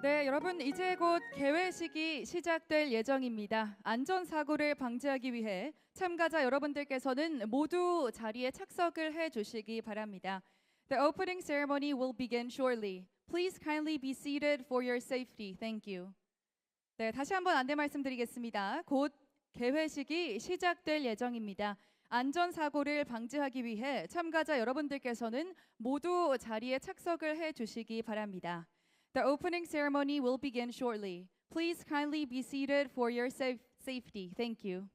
네, 여러분 이제 곧 개회식이 시작될 예정입니다. 안전사고를 방지하기 위해 참가자 여러분들께서는 모두 자리에 착석을 해 주시기 바랍니다. The opening ceremony will begin shortly. Please kindly be seated for your safety. Thank you. 네, 다시 한번 안내 말씀드리겠습니다. 곧 개회식이 시작될 예정입니다. 안전사고를 방지하기 위해 참가자 여러분들께서는 모두 자리에 착석을 해 주시기 바랍니다. The opening ceremony will begin shortly. Please kindly be seated for your safety. Thank you.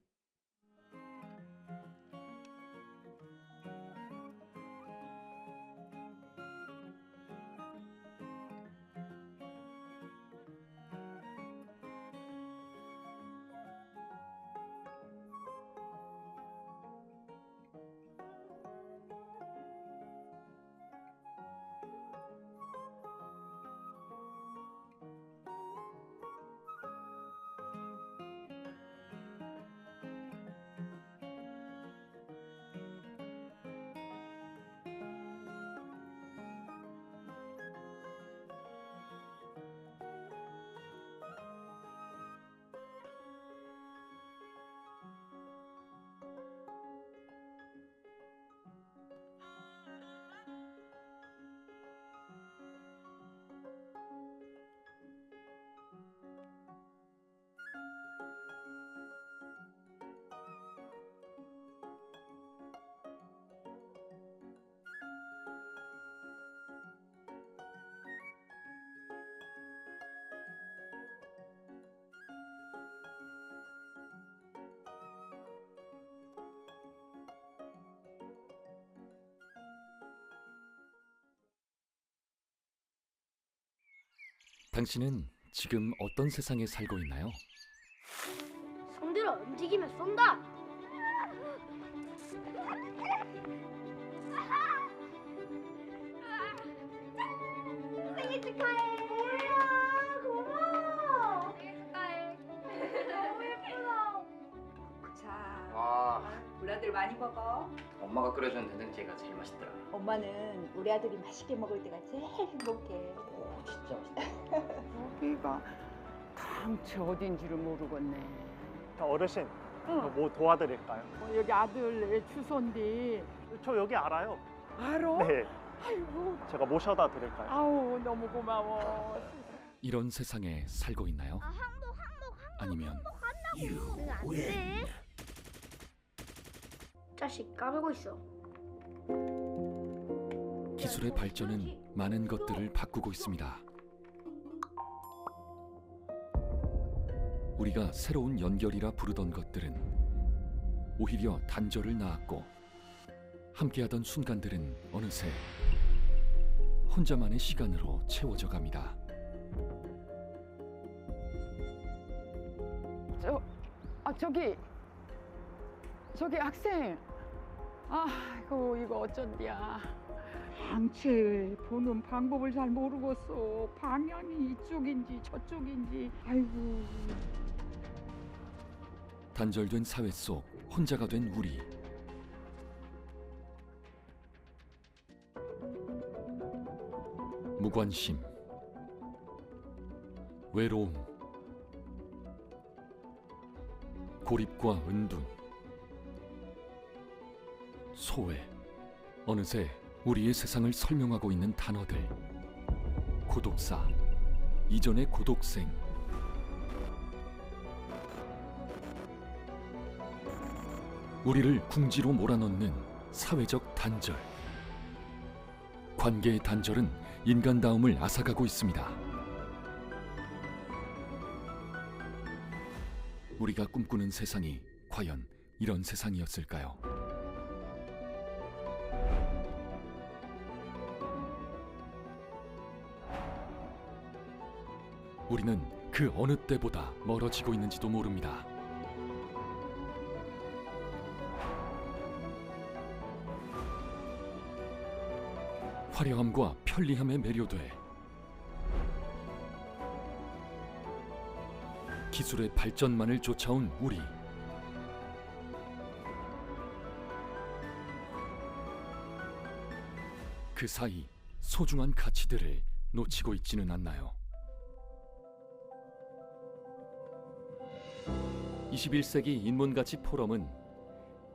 당신은 지금 어떤 세상에 살고 있나요? 손들어 움직이면 쏜다. 생일 축하해. 뭐야, 고마워. 생일 축하해. 너무 예쁘다. 자, 와, 우리 아들 많이 먹어. 엄마가 끓여준 된장찌개가 제일 맛있더라. 엄마는 우리 아들이 맛있게 먹을 때가 제일 행복해. 오, 진짜 맛있다. 여기가 당최 어딘지를 모르겠네. 어르신, 응. 뭐 도와드릴까요? 여기 아들 내 주소인데 저 여기 알아요. 알아? 네, 아이고, 제가 모셔다 드릴까요? 아우 너무 고마워. 이런 세상에 살고 있나요? 항복. 아니면 응, 안 돼. 자식 까불고 있어. 기술의 발전은 많은 것들을 바꾸고 있습니다. 우리가 새로운 연결이라 부르던 것들은 오히려 단절을 낳았고, 함께하던 순간들은 어느새 혼자만의 시간으로 채워져 갑니다. 저기 학생. 아이고 이거 어쩐디야. 당최 보는 방법을 잘 모르겠어. 방향이 이쪽인지 저쪽인지. 아이고. 단절된 사회 속 혼자가 된 우리. 무관심, 외로움, 고립과 은둔, 소외. 어느새 우리의 세상을 설명하고 있는 단어들. 고독사, 이전의 고독생, 우리를 궁지로 몰아넣는 사회적 단절. 관계의 단절은 인간다움을 앗아가고 있습니다. 우리가 꿈꾸는 세상이 과연 이런 세상이었을까요? 우리는 그 어느 때보다 멀어지고 있는지도 모릅니다. 화려함과 편리함에 매료돼 기술의 발전만을 쫓아온 우리. 그 사이 소중한 가치들을 놓치고 있지는 않나요? 21세기 인문가치 포럼은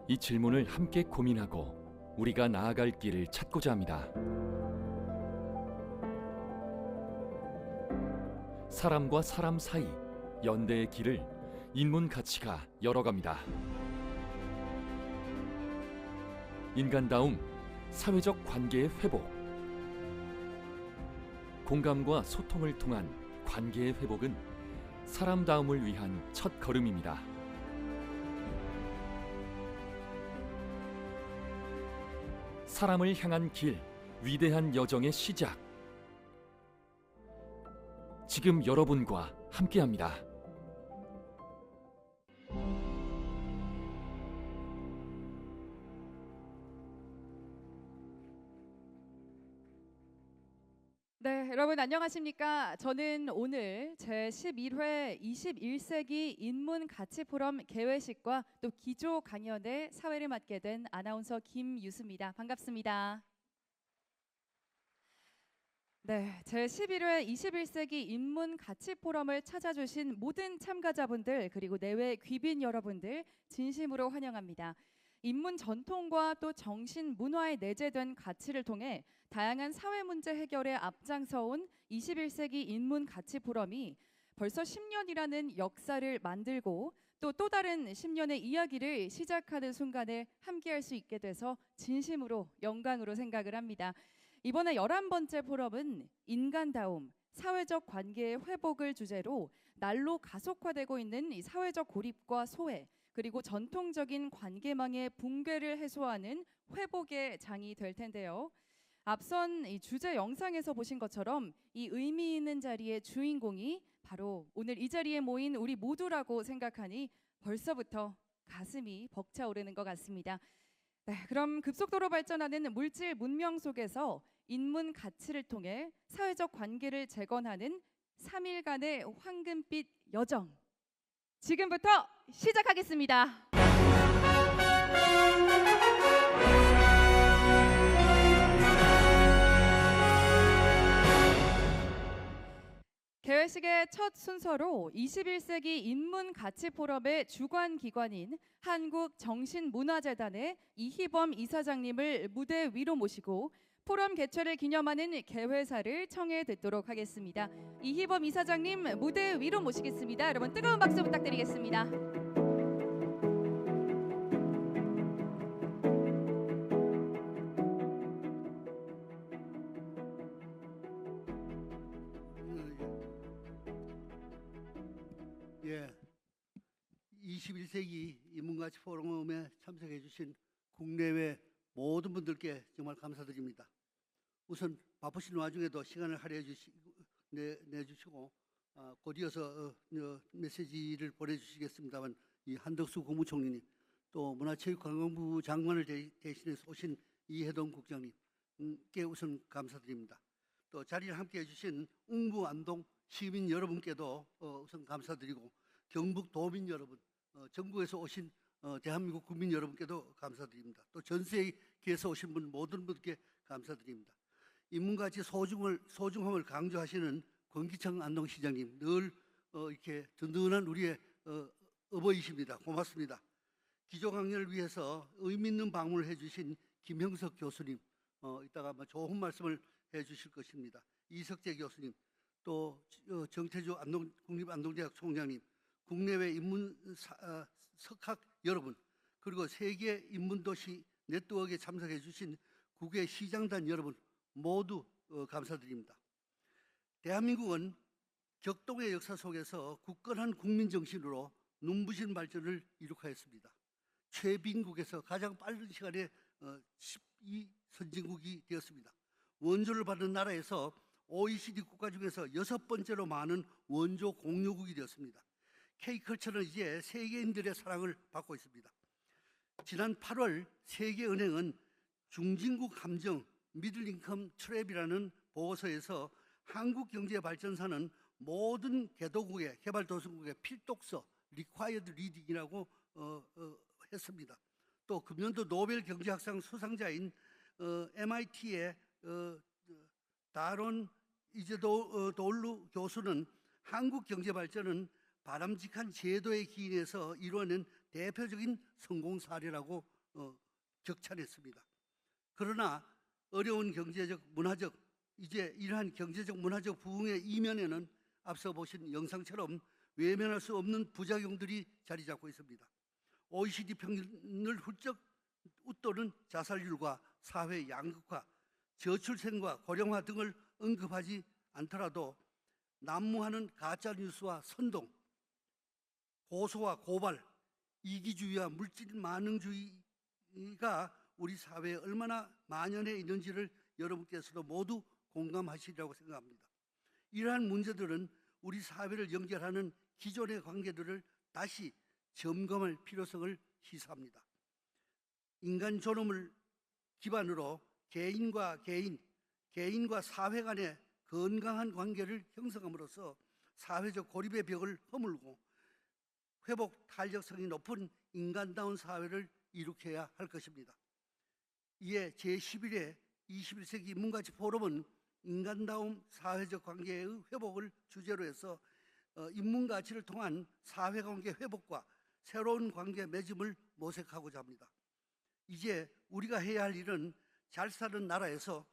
이 질문을 함께 고민하고 우리가 나아갈 길을 찾고자 합니다. 사람과 사람 사이 연대의 길을 인문가치가 열어갑니다. 인간다움, 사회적 관계의 회복, 공감과 소통을 통한 관계의 회복은 사람다움을 위한 첫 걸음입니다. 사람을 향한 길, 위대한 여정의 시작. 지금 여러분과 함께합니다. 네, 여러분 안녕하십니까? 저는 오늘 제11회 21세기 인문가치포럼 개회식과 또 기조 강연의 사회를 맡게 된 아나운서 김유수입니다. 반갑습니다. 네, 제11회 21세기 인문가치포럼을 찾아주신 모든 참가자분들 그리고 내외 귀빈 여러분들 진심으로 환영합니다. 인문 전통과 또 정신 문화에 내재된 가치를 통해 다양한 사회 문제 해결에 앞장서온 21세기 인문 가치 포럼이 벌써 10년이라는 역사를 만들고 또 다른 10년의 이야기를 시작하는 순간에 함께할 수 있게 돼서 진심으로 영광으로 생각을 합니다. 이번에 11번째 포럼은 인간다움, 사회적 관계의 회복을 주제로 날로 가속화되고 있는 이 사회적 고립과 소외 그리고 전통적인 관계망의 붕괴를 해소하는 회복의 장이 될 텐데요. 앞선 이 주제 영상에서 보신 것처럼 이 의미 있는 자리의 주인공이 바로 오늘 이 자리에 모인 우리 모두라고 생각하니 벌써부터 가슴이 벅차오르는 것 같습니다. 네, 그럼 급속도로 발전하는 물질 문명 속에서 인문 가치를 통해 사회적 관계를 재건하는 3일간의 황금빛 여정 지금부터 시작하겠습니다. 개회식의 첫 순서로 21세기 인문가치포럼의 주관 기관인 한국정신문화재단의 이희범 이사장님을 무대 위로 모시고 포럼 개최를 기념하는 개회사를 청해 듣도록 하겠습니다. 이희범 이사장님 무대 위로 모시겠습니다. 여러분 뜨거운 박수 부탁드리겠습니다. 예, 21세기 인문가치 포럼에 참석해 주신 국내외 모든 분들께 정말 감사드립니다. 우선 바쁘신 와중에도 시간을 할애해 내주시고 곧 이어서 메시지를 보내주시겠습니다만 이 한덕수 국무총리님 또 문화체육관광부 장관을 대신해서 오신 이해동 국장님께 우선 감사드립니다. 또 자리를 함께해 주신 웅부 안동 시민 여러분께도 우선 감사드리고 경북 도민 여러분, 전국에서 오신 대한민국 국민 여러분께도 감사드립니다. 또 전 세계에서 오신 모든 분께 감사드립니다. 인문가치 소중함을 강조하시는 권기청 안동시장님 늘 이렇게 든든한 우리의 어버이십니다. 고맙습니다. 기조 강연을 위해서 의미 있는 방문을 해주신 김형석 교수님 이따가 아마 좋은 말씀을 해주실 것입니다. 이석재 교수님 또 정태주 국립안동대학 총장님 국내외 인문 석학 여러분 그리고 세계 인문도시 네트워크에 참석해 주신 국외 시장단 여러분 모두 감사드립니다. 대한민국은 격동의 역사 속에서 굳건한 국민정신으로 눈부신 발전을 이룩하였습니다. 최빈국에서 가장 빠른 시간에 12선진국이 되었습니다. 원조를 받은 나라에서 OECD 국가 중에서 6번째로 많은 원조 공유국이 되었습니다. K컬처는 이제 세계인들의 사랑을 받고 있습니다. 지난 8월 세계은행은 중진국 함정 미들인컴 트랩이라는 보고서에서 한국 경제 발전사는 모든 개도국의 개발도상국의 필독서 리콰이어드 리딩이라고 했습니다. 또 금년도 노벨 경제학상 수상자인 MIT의 다론 이제도올루 교수는 한국 경제 발전은 바람직한 제도의 기인에서 이루어낸 대표적인 성공 사례라고 격찬했습니다. 그러나 어려운 경제적, 문화적, 이제 이러한 경제적, 문화적 부흥의 이면에는 앞서 보신 영상처럼 외면할 수 없는 부작용들이 자리 잡고 있습니다. OECD 평균을 훌쩍 웃도는 자살률과 사회 양극화, 저출생과 고령화 등을 언급하지 않더라도 난무하는 가짜뉴스와 선동, 고소와 고발, 이기주의와 물질 만능주의가 우리 사회에 얼마나 만연해 있는지를 여러분께서도 모두 공감하시리라고 생각합니다. 이러한 문제들은 우리 사회를 연결하는 기존의 관계들을 다시 점검할 필요성을 시사합니다. 인간 존엄을 기반으로 개인과 개인, 개인과 사회 간의 건강한 관계를 형성함으로써 사회적 고립의 벽을 허물고 회복 탄력성이 높은 인간다운 사회를 이룩해야 할 것입니다. 이에 제11회 21세기 인문가치 포럼은 인간다움 사회적 관계의 회복을 주제로 해서 인문가치를 통한 사회관계 회복과 새로운 관계 맺음을 모색하고자 합니다. 이제 우리가 해야 할 일은 잘 사는 나라에서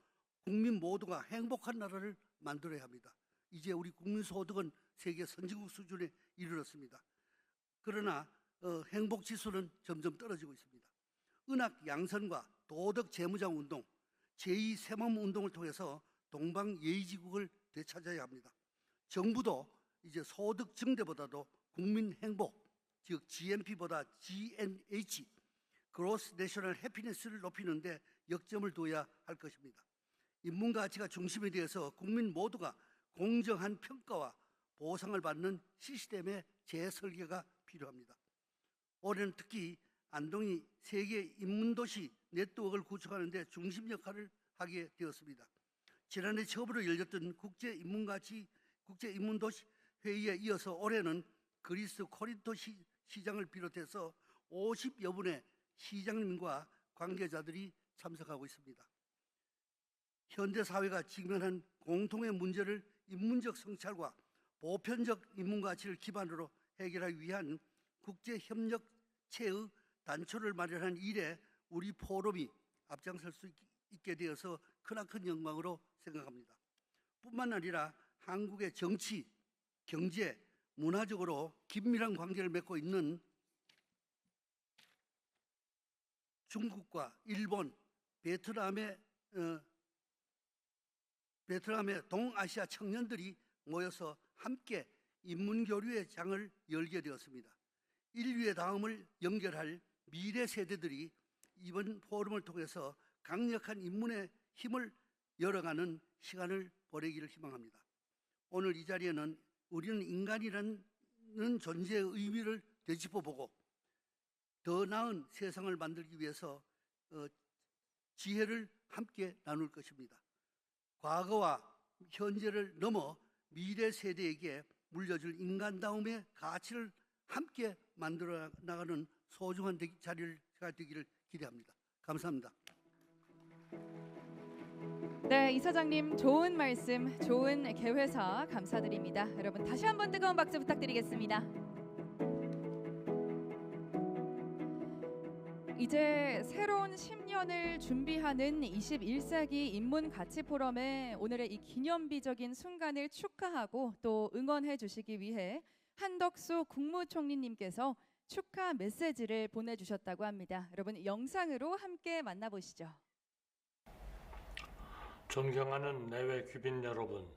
국민 모두가 행복한 나라를 만들어야 합니다. 이제 우리 국민 소득은 세계 선진국 수준에 이르렀습니다. 그러나 행복 지수는 점점 떨어지고 있습니다. 은학 양선과 도덕 재무장 운동, 제2 새마음 운동을 통해서 동방 예의지국을 되찾아야 합니다. 정부도 이제 소득 증대보다도 국민 행복, 즉 GNP보다 GNH, Gross National Happiness를 높이는 데 역점을 둬야 할 것입니다. 인문가치가 중심에 대해서 국민 모두가 공정한 평가와 보상을 받는 시스템의 재설계가 필요합니다. 올해는 특히 안동이 세계 인문도시 네트워크를 구축하는 데 중심 역할을 하게 되었습니다. 지난해 처음으로 열렸던 국제인문도시 회의에 이어서 올해는 그리스 코린토 시장을 비롯해서 50여 분의 시장님과 관계자들이 참석하고 있습니다. 현대사회가 직면한 공통의 문제를 인문적 성찰과 보편적 인문가치를 기반으로 해결하기 위한 국제협력체의 단초를 마련한 일에 우리 포럼이 앞장설 수 있게 되어서 크나큰 영광으로 생각합니다. 뿐만 아니라 한국의 정치, 경제, 문화적으로 긴밀한 관계를 맺고 있는 중국과 일본, 베트남의 동아시아 청년들이 모여서 함께 인문교류의 장을 열게 되었습니다. 인류의 다음을 연결할 미래 세대들이 이번 포럼을 통해서 강력한 인문의 힘을 열어가는 시간을 보내기를 희망합니다. 오늘 이 자리에는 우리는 인간이라는 존재의 의미를 되짚어보고 더 나은 세상을 만들기 위해서 지혜를 함께 나눌 것입니다. 과거와 현재를 넘어 미래 세대에게 물려줄 인간다움의 가치를 함께 만들어 나가는 소중한 자리가 되기를 기대합니다. 감사합니다. 네, 이사장님 좋은 말씀, 좋은 개회사 감사드립니다. 여러분 다시 한번 뜨거운 박수 부탁드리겠습니다. 이제 새로운 10년을 준비하는 21세기 인문가치 포럼의 오늘의 이 기념비적인 순간을 축하하고 또 응원해 주시기 위해 한덕수 국무총리님께서 축하 메시지를 보내주셨다고 합니다. 여러분 영상으로 함께 만나보시죠. 존경하는 내외 귀빈 여러분,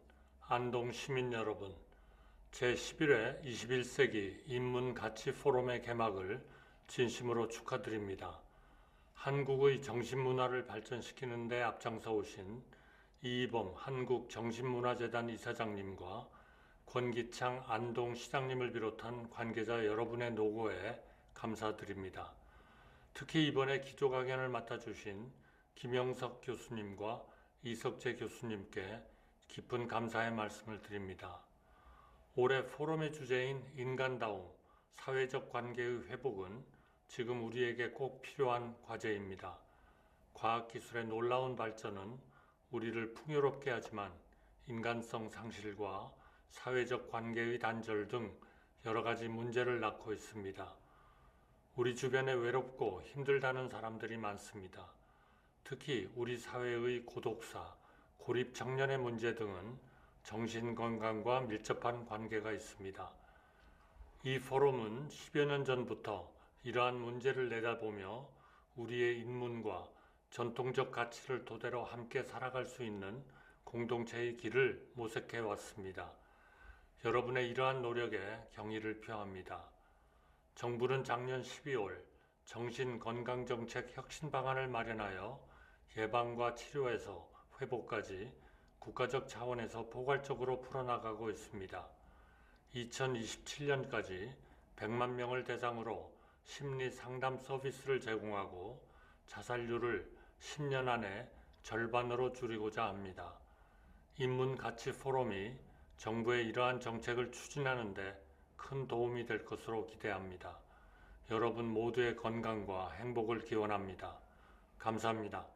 안동 시민 여러분, 제11회 21세기 인문가치 포럼의 개막을 진심으로 축하드립니다. 한국의 정신문화를 발전시키는 데 앞장서 오신 이희범 한국정신문화재단 이사장님과 권기창 안동시장님을 비롯한 관계자 여러분의 노고에 감사드립니다. 특히 이번에 기조강연을 맡아주신 김영석 교수님과 이석재 교수님께 깊은 감사의 말씀을 드립니다. 올해 포럼의 주제인 인간다움, 사회적 관계의 회복은 지금 우리에게 꼭 필요한 과제입니다. 과학기술의 놀라운 발전은 우리를 풍요롭게 하지만 인간성 상실과 사회적 관계의 단절 등 여러 가지 문제를 낳고 있습니다. 우리 주변에 외롭고 힘들다는 사람들이 많습니다. 특히 우리 사회의 고독사, 고립 청년의 문제 등은 정신건강과 밀접한 관계가 있습니다. 이 포럼은 10여 년 전부터 이러한 문제를 내다보며 우리의 인문과 전통적 가치를 토대로 함께 살아갈 수 있는 공동체의 길을 모색해 왔습니다. 여러분의 이러한 노력에 경의를 표합니다. 정부는 작년 12월 정신건강정책 혁신 방안을 마련하여 예방과 치료에서 회복까지 국가적 차원에서 포괄적으로 풀어나가고 있습니다. 2027년까지 100만 명을 대상으로 심리 상담 서비스를 제공하고 자살률을 10년 안에 절반으로 줄이고자 합니다. 인문가치 포럼이 정부의 이러한 정책을 추진하는 데 큰 도움이 될 것으로 기대합니다. 여러분 모두의 건강과 행복을 기원합니다. 감사합니다.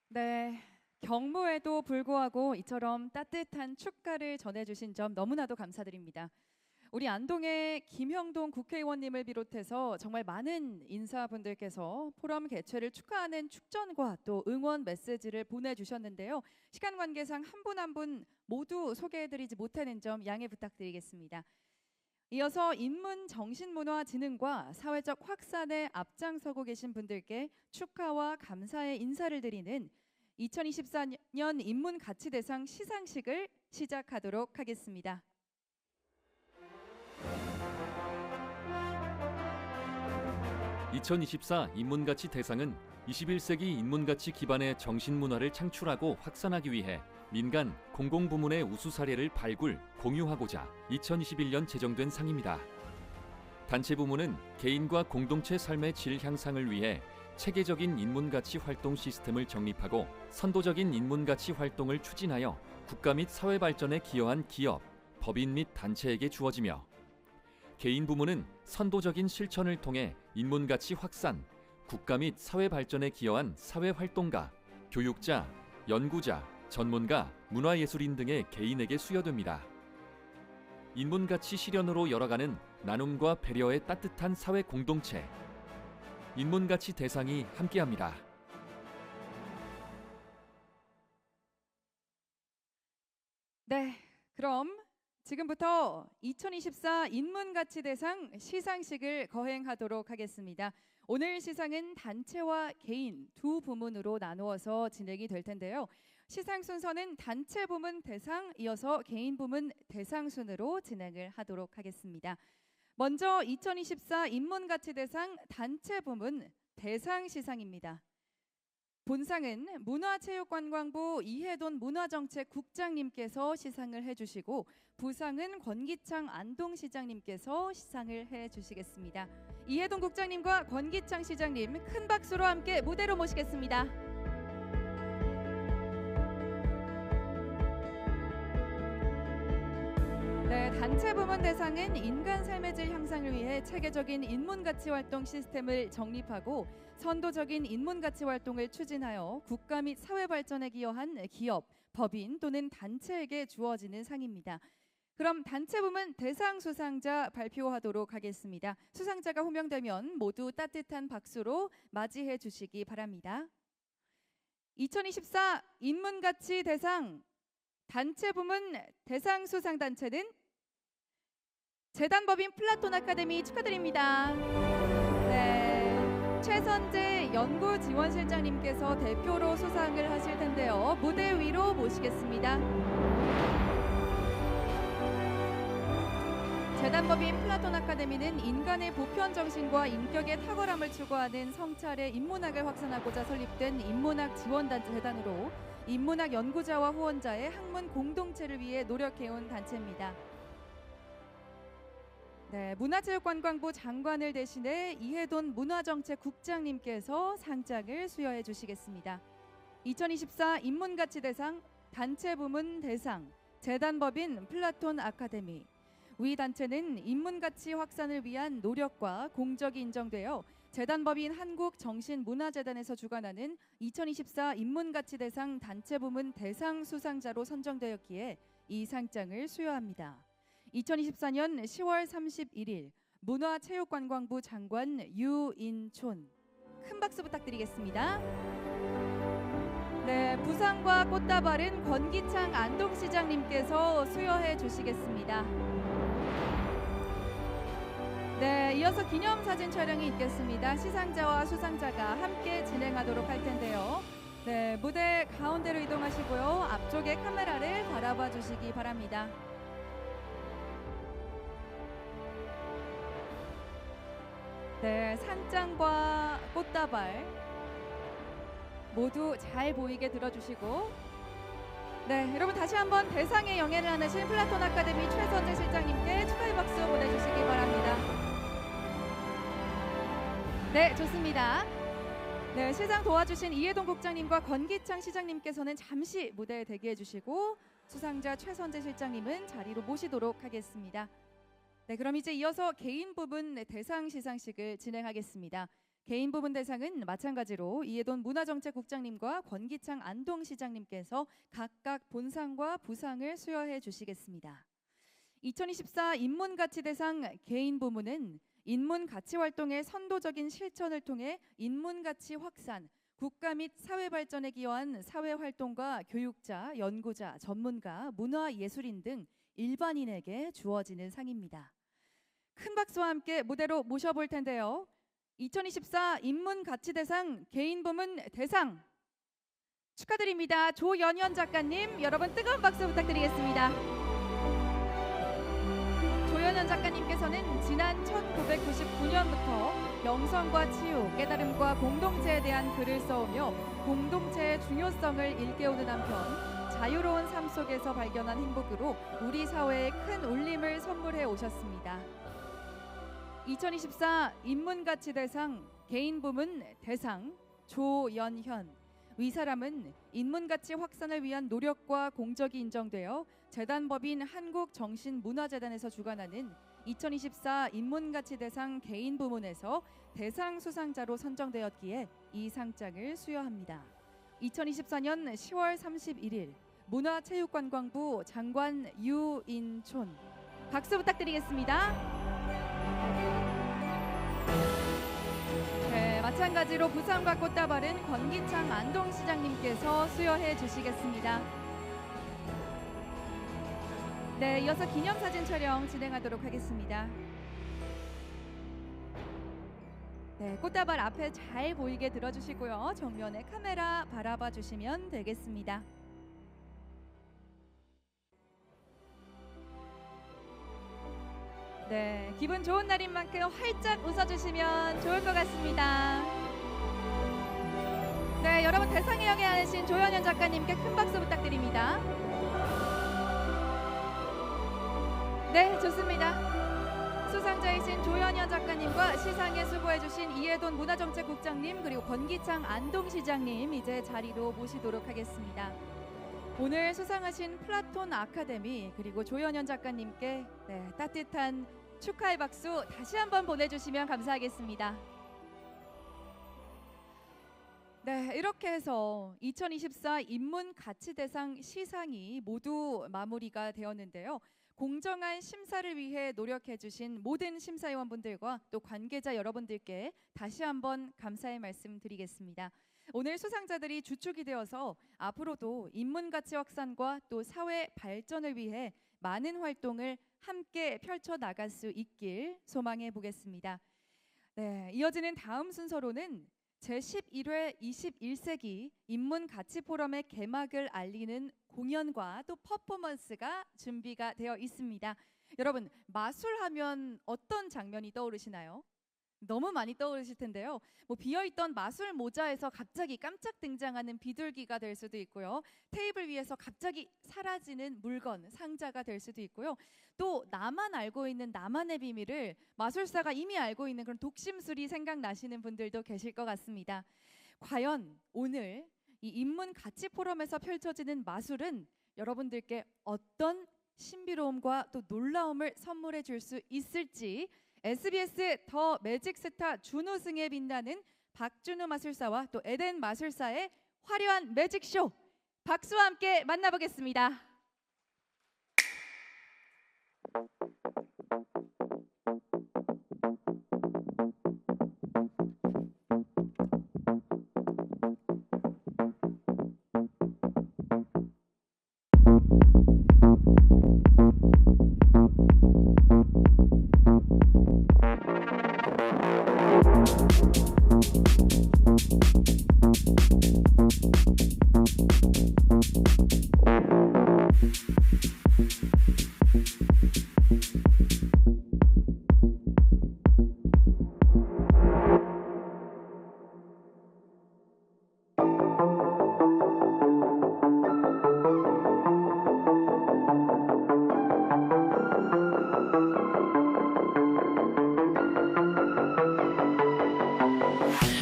네, 경무에도 불구하고 이처럼 따뜻한 축가를 전해주신 점 너무나도 감사드립니다. 우리 안동의 김형동 국회의원님을 비롯해서 정말 많은 인사분들께서 포럼 개최를 축하하는 축전과 또 응원 메시지를 보내주셨는데요. 시간 관계상 한 분 한 분 모두 소개해드리지 못하는 점 양해 부탁드리겠습니다. 이어서 인문정신문화진흥과 사회적 확산에 앞장서고 계신 분들께 축하와 감사의 인사를 드리는 2024년 인문가치대상 시상식을 시작하도록 하겠습니다. (2024) 인문가치 대상은 21세기 인문가치 기반의 정신문화를 창출하고 확산하기 위해 민간, 공공부문의 우수 사례를 발굴, 공유하고자 2021년 제정된 상입니다. 단체 부문은 개인과 공동체 삶의 질 향상을 위해 체계적인 인문가치 활동 시스템을 정립하고 선도적인 인문가치 활동을 추진하여 국가 및 사회 발전에 기여한 기업, 법인 및 단체에게 주어지며, 개인 부문은 선도적인 실천을 통해 인문가치 확산, 국가 및 사회 발전에 기여한 사회활동가, 교육자, 연구자, 전문가, 문화예술인 등의 개인에게 수여됩니다. 인문가치 실현으로 열어가는 나눔과 배려의 따뜻한 사회 공동체, 인문가치 대상이 함께합니다. 네, 그럼 지금부터 2024 인문가치대상 시상식을 거행하도록 하겠습니다. 오늘 시상은 단체와 개인 두 부문으로 나누어서 진행이 될 텐데요. 시상 순서는 단체 부문 대상, 이어서 개인 부문 대상 순으로 진행을 하도록 하겠습니다. 먼저 2024 인문가치대상 단체 부문 대상 시상입니다. 본상은 문화체육관광부 이해돈 문화정책국장님께서 시상을 해주시고, 부상은 권기창 안동시장님께서 시상을 해주시겠습니다. 이해돈 국장님과 권기창 시장님 큰 박수로 함께 무대로 모시겠습니다. 네, 단체 부문 대상은 인간 삶의 질 향상을 위해 체계적인 인문가치 활동 시스템을 정립하고 선도적인 인문가치 활동을 추진하여 국가 및 사회 발전에 기여한 기업, 법인 또는 단체에게 주어지는 상입니다. 그럼 단체 부문 대상 수상자 발표하도록 하겠습니다. 수상자가 호명되면 모두 따뜻한 박수로 맞이해 주시기 바랍니다. 2024 인문가치 대상 단체 부문 대상 수상 단체는 재단법인 플라톤 아카데미 축하드립니다. 네, 최선재 연구지원실장님께서 대표로 수상을 하실 텐데요. 무대 위로 모시겠습니다. 재단법인 플라톤 아카데미는 인간의 보편 정신과 인격의 탁월함을 추구하는 성찰의 인문학을 확산하고자 설립된 인문학 지원단체 재단으로 인문학 연구자와 후원자의 학문 공동체를 위해 노력해온 단체입니다. 네, 문화체육관광부 장관을 대신해 이해돈 문화정책국장님께서 상장을 수여해 주시겠습니다. 2024 인문가치대상 단체 부문 대상 재단법인 플라톤 아카데미. 위 단체는 인문가치 확산을 위한 노력과 공적이 인정되어 재단법인 한국정신문화재단에서 주관하는 2024 인문가치대상 단체 부문 대상 수상자로 선정되었기에 이 상장을 수여합니다. 2024년 10월 31일 문화체육관광부 장관 유인촌. 큰 박수 부탁드리겠습니다. 네, 부상과 꽃다발은 권기창 안동시장님께서 수여해 주시겠습니다. 네, 이어서 기념사진 촬영이 있겠습니다. 시상자와 수상자가 함께 진행하도록 할 텐데요. 네, 무대 가운데로 이동하시고요. 앞쪽에 카메라를 바라봐 주시기 바랍니다. 네, 상장과 꽃다발 모두 잘 보이게 들어주시고, 네, 여러분 다시 한번 대상의 영예를 나누신 플라톤 아카데미 최선재 실장님께 축하의 박수 보내주시기 바랍니다. 네, 좋습니다. 네, 시상 도와주신 이해동 국장님과 권기창 시장님께서는 잠시 무대에 대기해 주시고 수상자 최선재 실장님은 자리로 모시도록 하겠습니다. 네, 그럼 이제 이어서 개인 부분 대상 시상식을 진행하겠습니다. 개인 부분 대상은 마찬가지로 이해돈 문화정책국장님과 권기창 안동시장님께서 각각 본상과 부상을 수여해 주시겠습니다. 2024 인문가치대상 개인 부문은 인문가치활동의 선도적인 실천을 통해 인문가치 확산, 국가 및 사회 발전에 기여한 사회활동가, 교육자, 연구자, 전문가, 문화예술인 등 일반인에게 주어지는 상입니다. 큰 박수와 함께 무대로 모셔볼 텐데요. 2024 인문가치대상 개인 부문 대상 축하드립니다. 조연현 작가님, 여러분 뜨거운 박수 부탁드리겠습니다. 조연현 작가님께서는 지난 1999년부터 영성과 치유, 깨달음과 공동체에 대한 글을 써오며 공동체의 중요성을 일깨우는 한편 자유로운 삶 속에서 발견한 행복으로 우리 사회에 큰 울림을 선물해 오셨습니다. 2024 인문가치대상 개인 부문 대상 조연현. 이 사람은 인문가치 확산을 위한 노력과 공적이 인정되어 재단법인 한국정신문화재단에서 주관하는 2024 인문가치대상 개인 부문에서 대상 수상자로 선정되었기에 이 상장을 수여합니다. 2024년 10월 31일 문화체육관광부 장관 유인촌. 박수 부탁드리겠습니다. 네, 마찬가지로 부상과 꽃다발은 권기창 안동시장님께서 수여해 주시겠습니다. 네, 이어서 기념사진 촬영 진행하도록 하겠습니다. 네, 꽃다발 앞에 잘 보이게 들어주시고요. 정면에 카메라 바라봐 주시면 되겠습니다. 네, 기분 좋은 날인 만큼 활짝 웃어주시면 좋을 것 같습니다. 네, 여러분 대상의 영예 하신 조연현 작가님께 큰 박수 부탁드립니다. 네, 좋습니다. 수상자이신 조연현 작가님과 시상에 수고해주신 이해돈 문화정책국장님 그리고 권기창 안동시장님 이제 자리로 모시도록 하겠습니다. 오늘 수상하신 플라톤 아카데미 그리고 조연현 작가님께 따뜻한 축하의 박수 다시 한번 보내주시면 감사하겠습니다. 네, 이렇게 해서 2024 인문가치대상 시상이 모두 마무리가 되었는데요. 공정한 심사를 위해 노력해주신 모든 심사위원분들과 또 관계자 여러분들께 다시 한번 감사의 말씀 드리겠습니다. 오늘 수상자들이 주축이 되어서 앞으로도 인문가치 확산과 또 사회 발전을 위해 많은 활동을 함께 펼쳐나갈 수 있길 소망해 보겠습니다. 네, 이어지는 다음 순서로는 제11회 21세기 인문가치포럼의 개막을 알리는 공연과 또 퍼포먼스가 준비가 되어 있습니다. 여러분, 마술하면 어떤 장면이 떠오르시나요? 너무 많이 떠오르실 텐데요. 비어있던 마술 모자에서 갑자기 깜짝 등장하는 비둘기가 될 수도 있고요. 테이블 위에서 갑자기 사라지는 물건, 상자가 될 수도 있고요. 또 나만 알고 있는 나만의 비밀을 마술사가 이미 알고 있는 그런 독심술이 생각나시는 분들도 계실 것 같습니다. 과연 오늘 이 인문가치 포럼에서 펼쳐지는 마술은 여러분들께 어떤 신비로움과 또 놀라움을 선물해 줄 수 있을지 SBS 더 매직스타 준우승에 빛나는 박준우 마술사와 또 에덴 마술사의 화려한 매직쇼 박수와 함께 만나보겠습니다.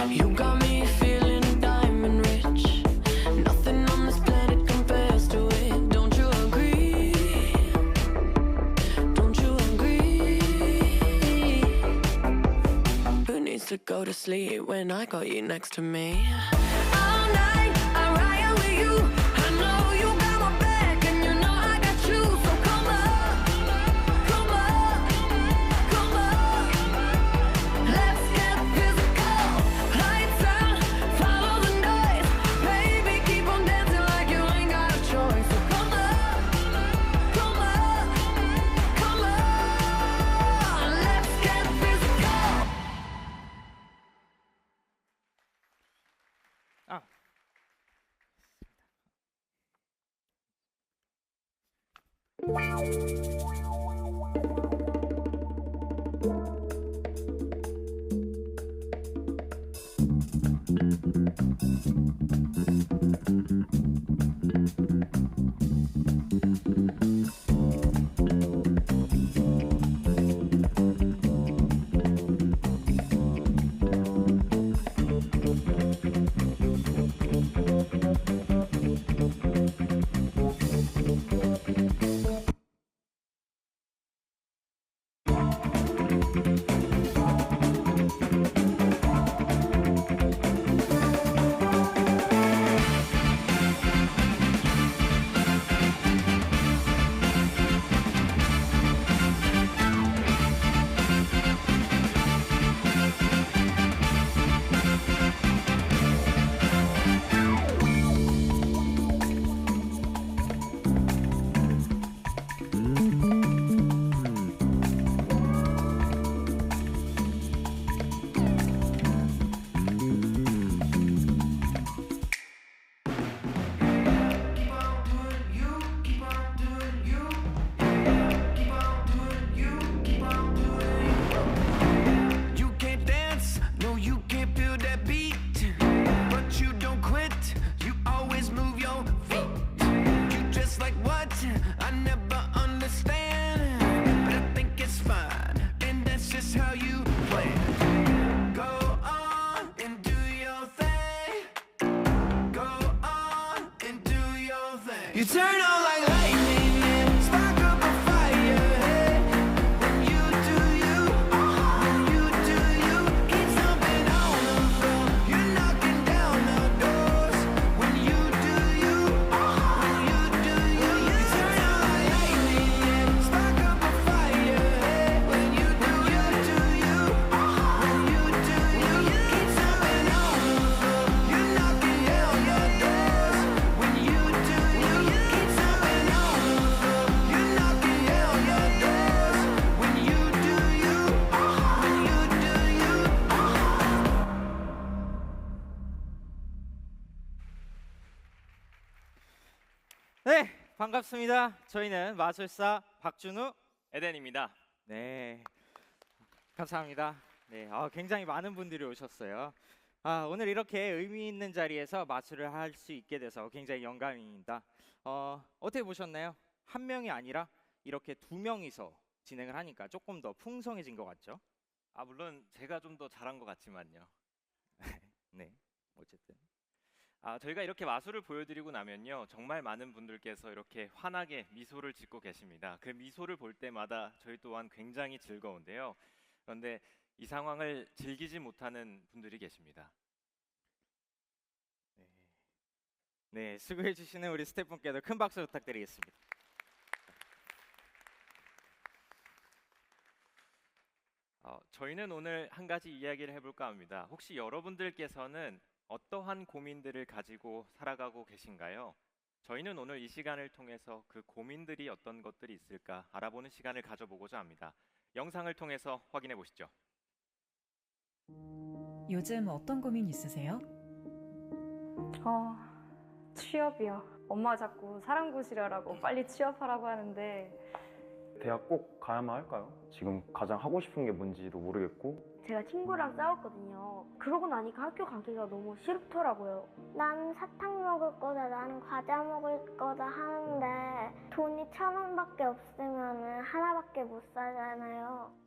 You got me feeling diamond rich. Nothing on this planet compares to it. Don't you agree? Don't you agree? Who needs to go to sleep when I got you next to me? All night I ride with you. I know you got my back and you know I got you. So come on, come on, come on. Let's get physical. Lights out, follow the noise. Baby, keep on dancing like you ain't got a choice. So come on, come on, come on. Let's get physical. You can't dance, no, you can't feel that beat. But you don't quit, you always move your feet. You just like what? I never understand. But I think it's fine, and that's just how you play. Go on and do your thing. Go on and do your thing. You turn on like lightning and spark up a fire. Hey, when you do you, when you do you, keep something on the floor. You're knocking down the doors. When you do you, when you do you, you turn on like lightning and spark up a fire. Hey, when you do you, when you do you, keep something on the floor. You're knocking down your doors. When you do you, keep something on the floor. You're knocking down your doors. When you do you, when you do you. 네, 반갑습니다. 저희는 마술사 박준우, 에덴입니다. 네, 감사합니다. 네, 굉장히 많은 분들이 오셨어요. 오늘 이렇게 의미 있는 자리에서 마술을 할 수 있게 돼서 굉장히 영광입니다. 어떻게 보셨나요? 한 명이 아니라 이렇게 두 명이서 진행을 하니까 조금 더 풍성해진 것 같죠? 물론 제가 좀 더 잘한 것 같지만요. 네, 어쨌든. 저희가 이렇게 마술을 보여드리고 나면요, 정말 많은 분들께서 이렇게 환하게 미소를 짓고 계십니다. 그 미소를 볼 때마다 저희 또한 굉장히 즐거운데요. 그런데 이 상황을 즐기지 못하는 분들이 계십니다. 네, 수고해 주시는 우리 스태프분께도 큰 박수 부탁드리겠습니다. 저희는 오늘 한 가지 이야기를 해볼까 합니다. 혹시 여러분들께서는 어떠한 고민들을 가지고 살아가고 계신가요? 저희는 오늘 이 시간을 통해서 그 고민들이 어떤 것들이 있을까 알아보는 시간을 가져보고자 합니다. 영상을 통해서 확인해 보시죠. 요즘 어떤 고민 있으세요? 취업이요. 엄마가 자꾸 사람구실하라고 빨리 취업하라고 하는데 대학 꼭 가야만 할까요? 지금 가장 하고 싶은 게 뭔지도 모르겠고. 제가 친구랑 싸웠거든요. 그러고 나니까 학교 가기가 너무 싫더라고요. 난 사탕 먹을 거다, 난 과자 먹을 거다 하는데 돈이 1,000원밖에 없으면 하나밖에 못 사잖아요.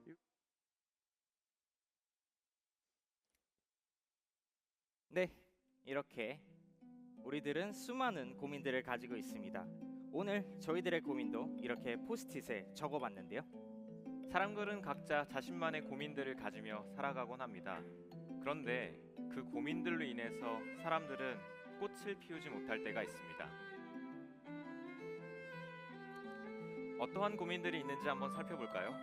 네, 이렇게 우리들은 수많은 고민들을 가지고 있습니다. 오늘 저희들의 고민도 이렇게 포스트잇에 적어봤는데요. 사람들은 각자 자신만의 고민들을 가지며 살아가곤 합니다. 그런데 그 고민들로 인해서 사람들은 꽃을 피우지 못할 때가 있습니다. 어떠한 고민들이 있는지 한번 살펴볼까요?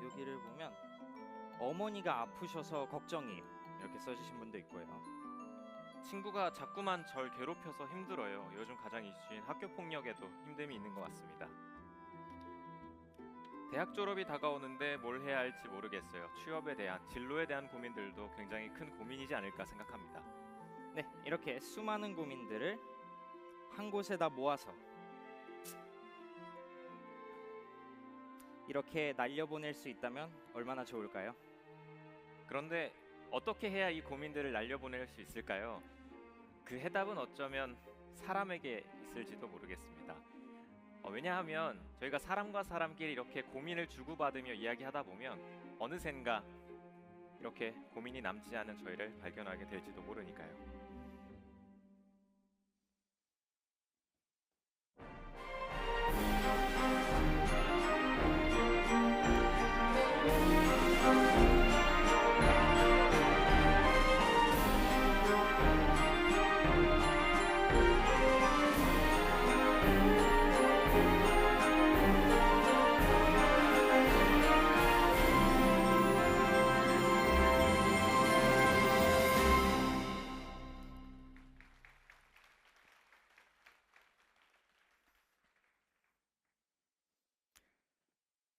여기를 보면 어머니가 아프셔서 걱정이에요. 이렇게 써주신 분도 있고요. 친구가 자꾸만 절 괴롭혀서 힘들어요. 요즘 가장 이슈인 학교 폭력에도 힘듦이 있는 것 같습니다. 대학 졸업이 다가오는데 뭘 해야 할지 모르겠어요. 취업에 대한, 진로에 대한 고민들도 굉장히 큰 고민이지 않을까 생각합니다. 네, 이렇게 수많은 고민들을 한 곳에다 모아서 이렇게 날려보낼 수 있다면 얼마나 좋을까요? 그런데 어떻게 해야 이 고민들을 날려보낼 수 있을까요? 그 해답은 어쩌면 사람에게 있을지도 모르겠습니다. 왜냐하면 저희가 사람과 사람끼리 이렇게 고민을 주고받으며 이야기하다 보면 어느샌가 이렇게 고민이 남지 않은 저희를 발견하게 될지도 모르니까요.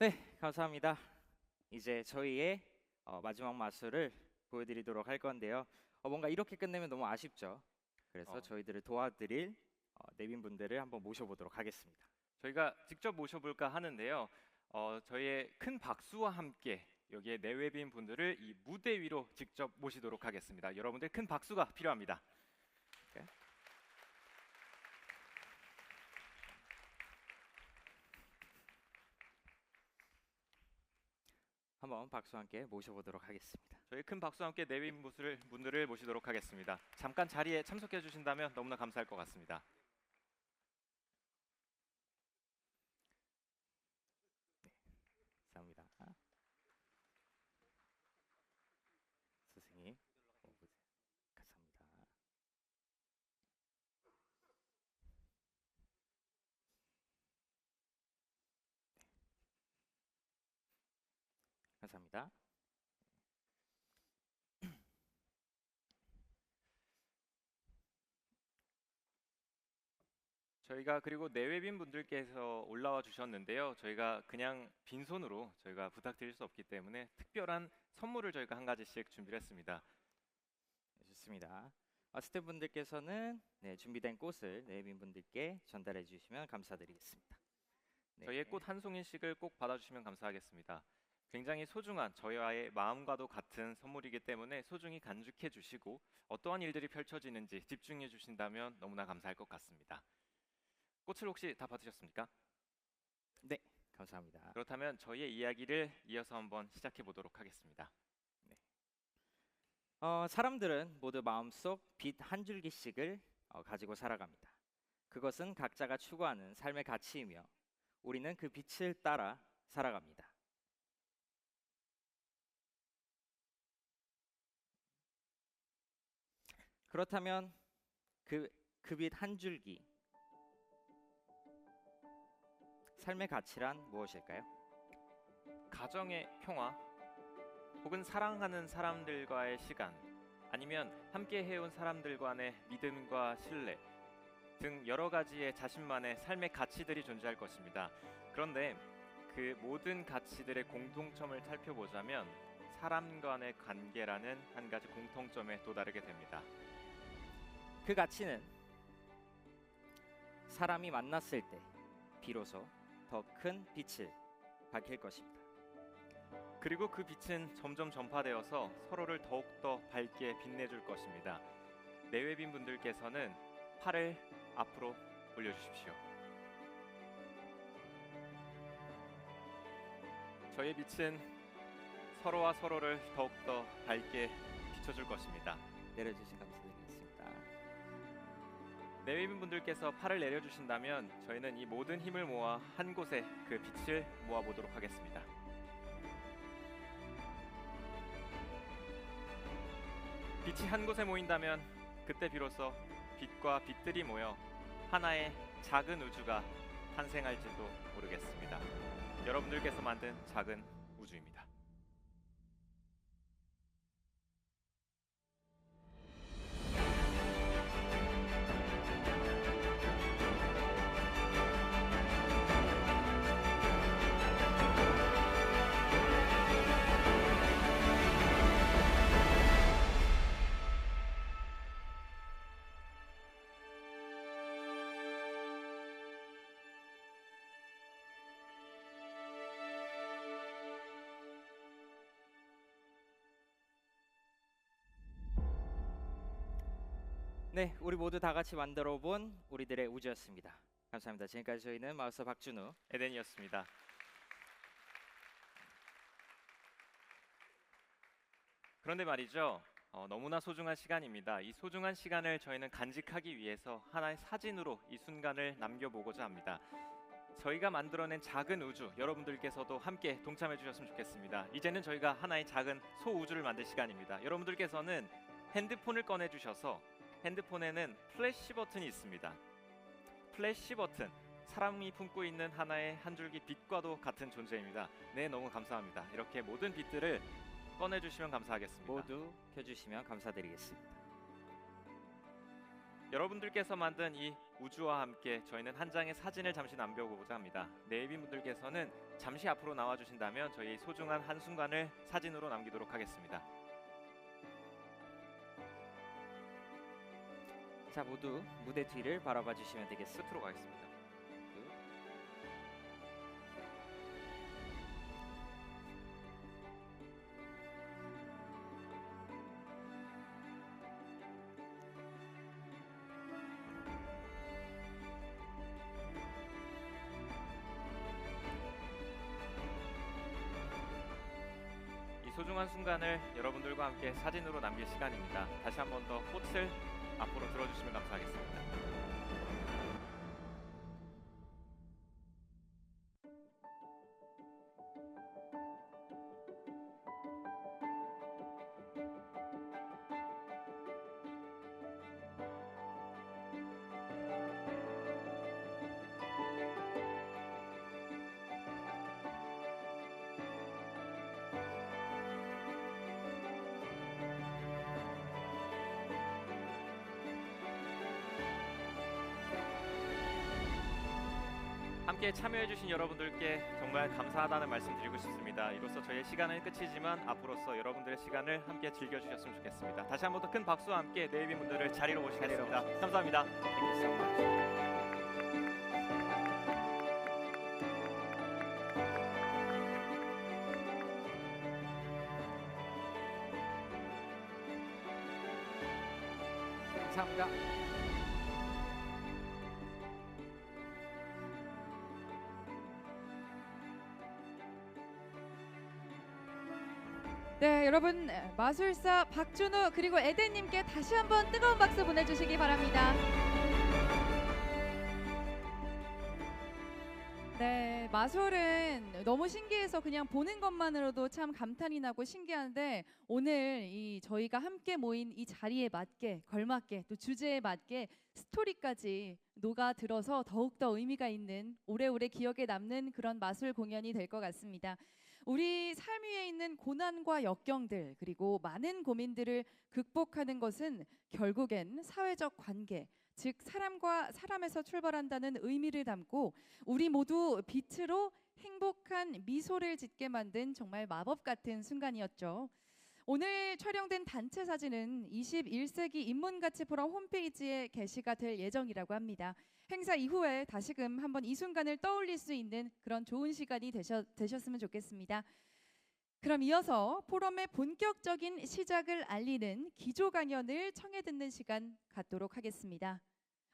네, 감사합니다. 이제 저희의 마지막 마술을 보여드리도록 할 건데요. 뭔가 이렇게 끝내면 너무 아쉽죠. 그래서 저희들을 도와드릴 내빈분들을 한번 모셔보도록 하겠습니다. 저희가 직접 모셔볼까 하는데요. 저희의 큰 박수와 함께 여기에 내외빈 분들을 이 무대 위로 직접 모시도록 하겠습니다. 여러분들 큰 박수가 필요합니다. 네. 한번 박수와 함께 모셔보도록 하겠습니다. 저희 큰 박수와 함께 내빈 분들을 모시도록 하겠습니다. 잠깐 자리에 참석해 주신다면 너무나 감사할 것 같습니다. 네, 감사합니다. 선생님, 감사합니다. 감사합니다. 저희가 그리고 내외빈 분들께서 올라와 주셨는데요. 저희가 그냥 빈손으로 저희가 부탁드릴 수 없기 때문에 특별한 선물을 저희가 한 가지씩 준비를 했습니다. 네, 좋습니다. 스태프분들께서는 준비된 꽃을 내외빈 분들께 전달해 주시면 감사드리겠습니다. 네. 저희의 꽃 한 송이씩을 꼭 받아주시면 감사하겠습니다. 굉장히 소중한 저희와의 마음과도 같은 선물이기 때문에 소중히 간직해 주시고 어떠한 일들이 펼쳐지는지 집중해 주신다면 너무나 감사할 것 같습니다. 꽃을 혹시 다 받으셨습니까? 네, 감사합니다. 그렇다면 저희의 이야기를 이어서 한번 시작해 보도록 하겠습니다. 네. 사람들은 모두 마음속 빛 한 줄기씩을 가지고 살아갑니다. 그것은 각자가 추구하는 삶의 가치이며 우리는 그 빛을 따라 살아갑니다. 그렇다면 그 빛 한 줄기 삶의 가치란 무엇일까요? 가정의 평화, 혹은 사랑하는 사람들과의 시간, 아니면 함께 해온 사람들 간의 믿음과 신뢰 등 여러 가지의 자신만의 삶의 가치들이 존재할 것입니다. 그런데 그 모든 가치들의 공통점을 살펴보자면 사람 간의 관계라는 한 가지 공통점에 도달하게 됩니다. 그 가치는 사람이 만났을 때 비로소 더 큰 빛을 밝힐 것입니다. 그리고 그 빛은 점점 전파되어서 서로를 더욱더 밝게 빛내줄 것입니다. 내외빈 분들께서는 팔을 앞으로 올려주십시오. 저의 빛은 서로와 서로를 더욱더 밝게 비춰줄 것입니다. 내려주시 감사드리겠습니다. 내외빈 분들께서 팔을 내려주신다면 저희는 이 모든 힘을 모아 한 곳에 그 빛을 모아보도록 하겠습니다. 빛이 한 곳에 모인다면 그때 비로소 빛과 빛들이 모여 하나의 작은 우주가 탄생할지도 모르겠습니다. 여러분들께서 만든 작은 우주입니다. 네, 우리 모두 다 같이 만들어 본 우리들의 우주였습니다. 감사합니다. 지금까지 저희는 마우스 박준우, 에덴이었습니다. 그런데 말이죠, 너무나 소중한 시간입니다. 이 소중한 시간을 저희는 간직하기 위해서 하나의 사진으로 이 순간을 남겨보고자 합니다. 저희가 만들어낸 작은 우주, 여러분들께서도 함께 동참해 주셨으면 좋겠습니다. 이제는 저희가 하나의 작은 소우주를 만들 시간입니다. 여러분들께서는 핸드폰을 꺼내 주셔서 핸드폰에는 플래시 버튼이 있습니다. 플래시 버튼, 사람이 품고 있는 하나의 한 줄기 빛과도 같은 존재입니다. 네, 너무 감사합니다. 이렇게 모든 빛들을 꺼내주시면 감사하겠습니다. 모두 켜주시면 감사드리겠습니다. 여러분들께서 만든 이 우주와 함께 저희는 한 장의 사진을 잠시 남겨보고자 합니다. 내빈 분들께서는 잠시 앞으로 나와주신다면 저희 소중한 한순간을 사진으로 남기도록 하겠습니다. 자, 모두 무대 뒤를 바라봐 주시면 되겠습니다. 끝으로 가겠습니다. 이 소중한 순간을 여러분들과 함께 사진으로 남길 시간입니다. 다시 한 번 더 꽃을 앞으로 들어주시면 감사하겠습니다. 함께 참여해주신 여러분들께 정말 감사하다는 말씀 드리고 싶습니다. 이로써 저희의 시간은 끝이지만 앞으로서 여러분들의 시간을 함께 즐겨주셨으면 좋겠습니다. 다시 한 번 더 큰 박수와 함께 내빈 분들을 자리로 모시겠습니다. 감사합니다. Thank you so much. 감사합니다. 네, 여러분 마술사 박준우 그리고 에덴님께 다시 한번 뜨거운 박수 보내주시기 바랍니다. 네, 마술은 너무 신기해서 그냥 보는 것만으로도 참 감탄이 나고 신기한데 오늘 이 저희가 함께 모인 이 자리에 맞게 걸맞게 또 주제에 맞게 스토리까지 녹아들어서 더욱더 의미가 있는 오래오래 기억에 남는 그런 마술 공연이 될 것 같습니다. 우리 삶 위에 있는 고난과 역경들 그리고 많은 고민들을 극복하는 것은 결국엔 사회적 관계, 즉 사람과 사람에서 출발한다는 의미를 담고 우리 모두 빛으로 행복한 미소를 짓게 만든 정말 마법 같은 순간이었죠. 오늘 촬영된 단체 사진은 21세기 인문가치 포럼 홈페이지에 게시가 될 예정이라고 합니다. 행사 이후에 다시금 한번 이 순간을 떠올릴 수 있는 그런 좋은 시간이 되셨으면 좋겠습니다. 그럼 이어서 포럼의 본격적인 시작을 알리는 기조 강연을 청해 듣는 시간 갖도록 하겠습니다.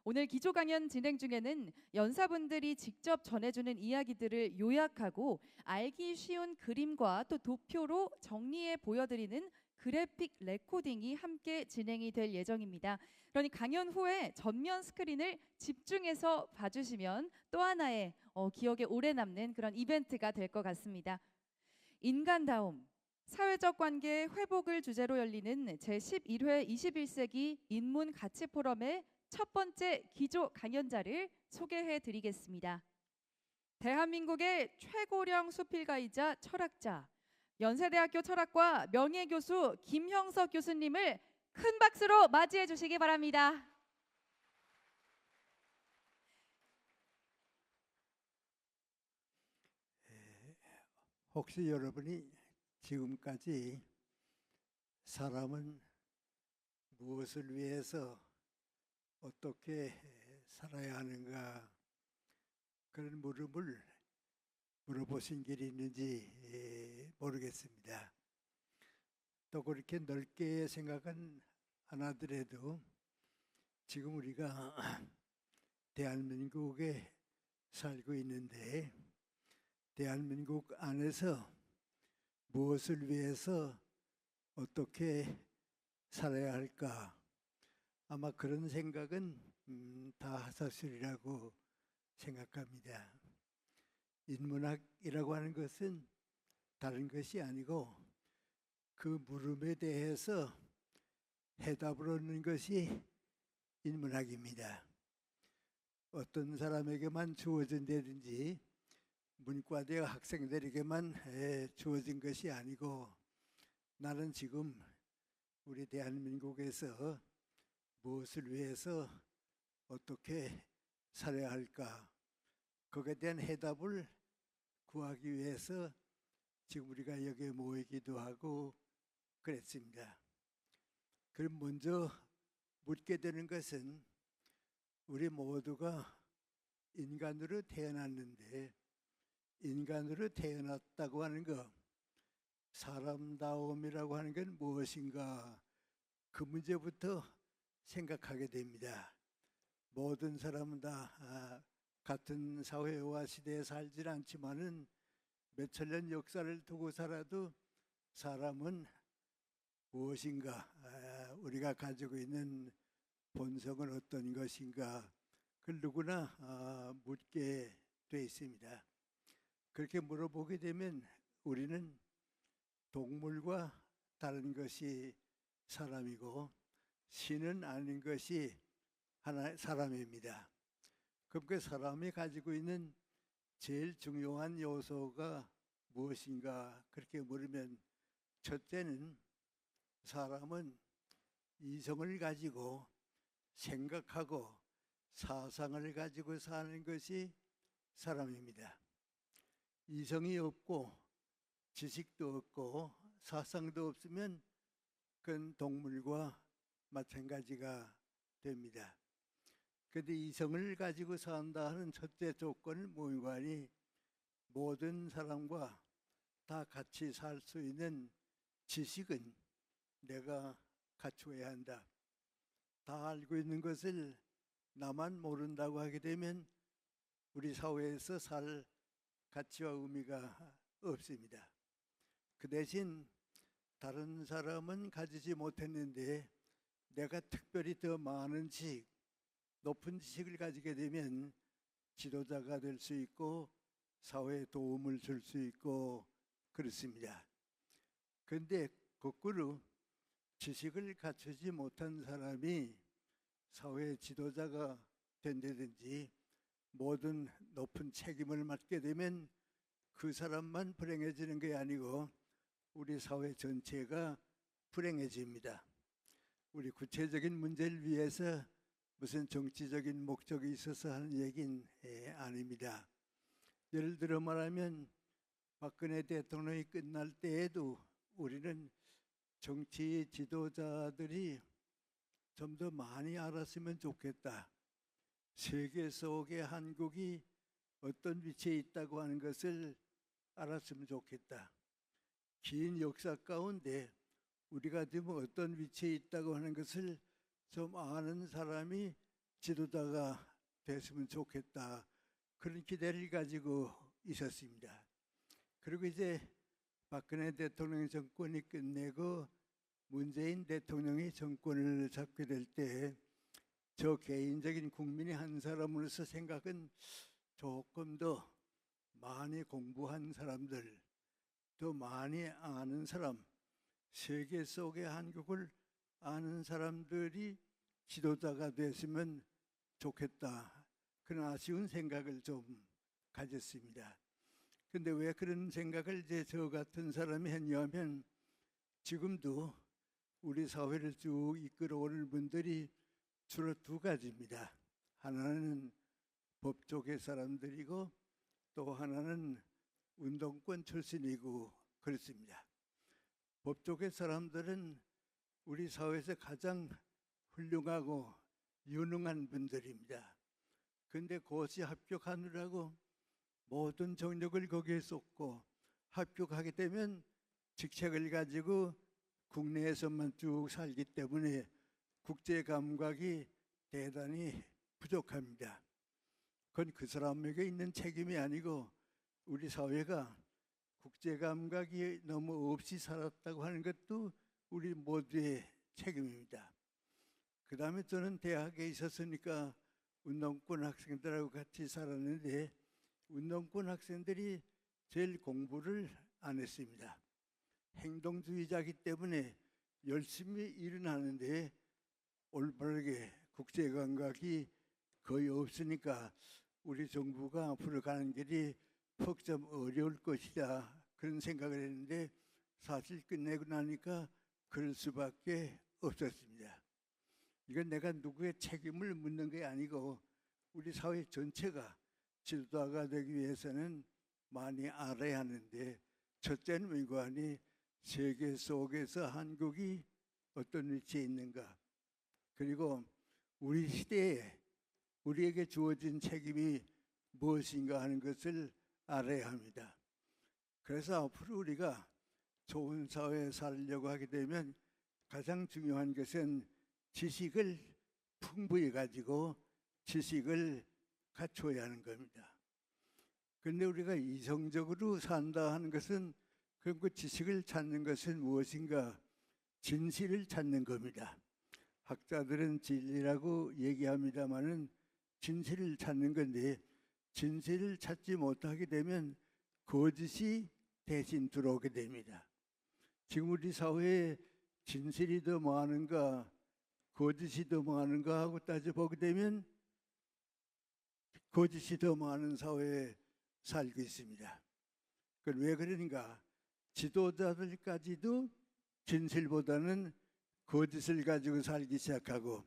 오늘 기조 강연 진행 중에는 연사분들이 직접 전해주는 이야기들을 요약하고 알기 쉬운 그림과 또 도표로 정리해 보여드리는 그래픽 레코딩이 함께 진행이 될 예정입니다. 그러니 강연 후에 전면 스크린을 집중해서 봐주시면 또 하나의 기억에 오래 남는 그런 이벤트가 될 것 같습니다. 인간다움, 사회적 관계 회복을 주제로 열리는 제11회 21세기 인문가치 포럼의 첫 번째 기조 강연자를 소개해 드리겠습니다. 대한민국의 최고령 수필가이자 철학자, 연세대학교 철학과 명예교수 김형석 교수님을 큰 박수로 맞이해 주시기 바랍니다. 혹시 여러분이 지금까지 사람은 무엇을 위해서 어떻게 살아야 하는가 그런 물음을 물어보신 길이 있는지 모르겠습니다. 또 그렇게 넓게 생각은 안 하더라도 지금 우리가 대한민국에 살고 있는데 대한민국 안에서 무엇을 위해서 어떻게 살아야 할까? 아마 그런 생각은 다 하셨으리라고 생각합니다. 인문학이라고 하는 것은 다른 것이 아니고 그 물음에 대해서 해답을 얻는 것이 인문학입니다. 어떤 사람에게만 주어진다든지 문과대 학생들에게만 주어진 것이 아니고 나는 지금 우리 대한민국에서 무엇을 위해서 어떻게 살아야 할까? 거기에 대한 해답을 구하기 위해서 지금 우리가 여기에 모이기도 하고 그랬습니다. 그럼 먼저 묻게 되는 것은 우리 모두가 인간으로 태어났는데 인간으로 태어났다고 하는 것, 사람다움이라고 하는 건 무엇인가? 그 문제부터 생각하게 됩니다. 모든 사람은 다 같은 사회와 시대에 살지 않지만은 몇천 년 역사를 두고 살아도 사람은 무엇인가? 우리가 가지고 있는 본성은 어떤 것인가? 그걸 누구나 묻게 돼 있습니다. 그렇게 물어보게 되면 우리는 동물과 다른 것이 사람이고 신은 아닌 것이 하나의 사람입니다. 그럼 그 사람이 가지고 있는 제일 중요한 요소가 무엇인가? 그렇게 물으면 첫째는 사람은 이성을 가지고 생각하고 사상을 가지고 사는 것이 사람입니다. 이성이 없고 지식도 없고 사상도 없으면 그건 동물과 마찬가지가 됩니다. 그런데 이성을 가지고 산다 하는 첫째 조건은 무관히 모든 사람과 다 같이 살 수 있는 지식은 내가 갖추어야 한다. 다 알고 있는 것을 나만 모른다고 하게 되면 우리 사회에서 살 가치와 의미가 없습니다. 그 대신 다른 사람은 가지지 못했는데 내가 특별히 더 많은 지식, 높은 지식을 가지게 되면 지도자가 될 수 있고 사회에 도움을 줄 수 있고 그렇습니다. 그런데 거꾸로 지식을 갖추지 못한 사람이 사회 지도자가 된다든지 모든 높은 책임을 맡게 되면 그 사람만 불행해지는 게 아니고 우리 사회 전체가 불행해집니다. 우리 구체적인 문제를 위해서 무슨 정치적인 목적이 있어서 하는 얘기는 아닙니다. 예를 들어 말하면 박근혜 대통령이 끝날 때에도 우리는 정치 지도자들이 좀 더 많이 알았으면 좋겠다. 세계 속에 한국이 어떤 위치에 있다고 하는 것을 알았으면 좋겠다. 긴 역사 가운데 우리가 지금 어떤 위치에 있다고 하는 것을 좀 아는 사람이 지도자가 됐으면 좋겠다. 그런 기대를 가지고 있었습니다. 그리고 이제 박근혜 대통령 정권이 끝내고 문재인 대통령이 정권을 잡게 될 때 저 개인적인 국민의 한 사람으로서 생각은 조금 더 많이 공부한 사람들, 더 많이 아는 사람, 세계 속의 한국을 아는 사람들이 지도자가 됐으면 좋겠다. 그런 아쉬운 생각을 좀 가졌습니다. 근데 왜 그런 생각을 이제 저 같은 사람이 했냐면 지금도 우리 사회를 쭉 이끌어오는 분들이 주로 두 가지입니다. 하나는 법조계 사람들이고 또 하나는 운동권 출신이고 그렇습니다. 법조계 사람들은 우리 사회에서 가장 훌륭하고 유능한 분들입니다. 근데 그것이 합격하느라고 모든 정력을 거기에 쏟고 합격하게 되면 직책을 가지고 국내에서만 쭉 살기 때문에 국제 감각이 대단히 부족합니다. 그건 그 사람에게 있는 책임이 아니고 우리 사회가 국제 감각이 너무 없이 살았다고 하는 것도 우리 모두의 책임입니다. 그 다음에 저는 대학에 있었으니까 운동권 학생들하고 같이 살았는데 운동권 학생들이 제일 공부를 안 했습니다. 행동주의자이기 때문에 열심히 일은 하는데 올바르게 국제 감각이 거의 없으니까 우리 정부가 앞으로 가는 길이 퍽 좀 어려울 것이다 그런 생각을 했는데 사실 끝내고 나니까 그럴 수밖에 없었습니다. 이건 내가 누구의 책임을 묻는 게 아니고 우리 사회 전체가 지도자가 되기 위해서는 많이 알아야 하는데 첫째는 민관이 세계 속에서 한국이 어떤 위치에 있는가 그리고 우리 시대에 우리에게 주어진 책임이 무엇인가 하는 것을 알아야 합니다. 그래서 앞으로 우리가 좋은 사회에 살려고 하게 되면 가장 중요한 것은 지식을 풍부히 가지고 지식을 갖춰야 하는 겁니다. 그런데 우리가 이성적으로 산다 하는 것은 그럼 그 지식을 찾는 것은 무엇인가? 진실을 찾는 겁니다. 학자들은 진리라고 얘기합니다마는 진실을 찾는 건데 진실을 찾지 못하게 되면 거짓이 대신 들어오게 됩니다. 지금 우리 사회에 진실이 더 많은가 거짓이 더 많은가 하고 따져보게 되면 거짓이 더 많은 사회에 살고 있습니다. 그건 왜 그러는가? 지도자들까지도 진실보다는 거짓을 가지고 살기 시작하고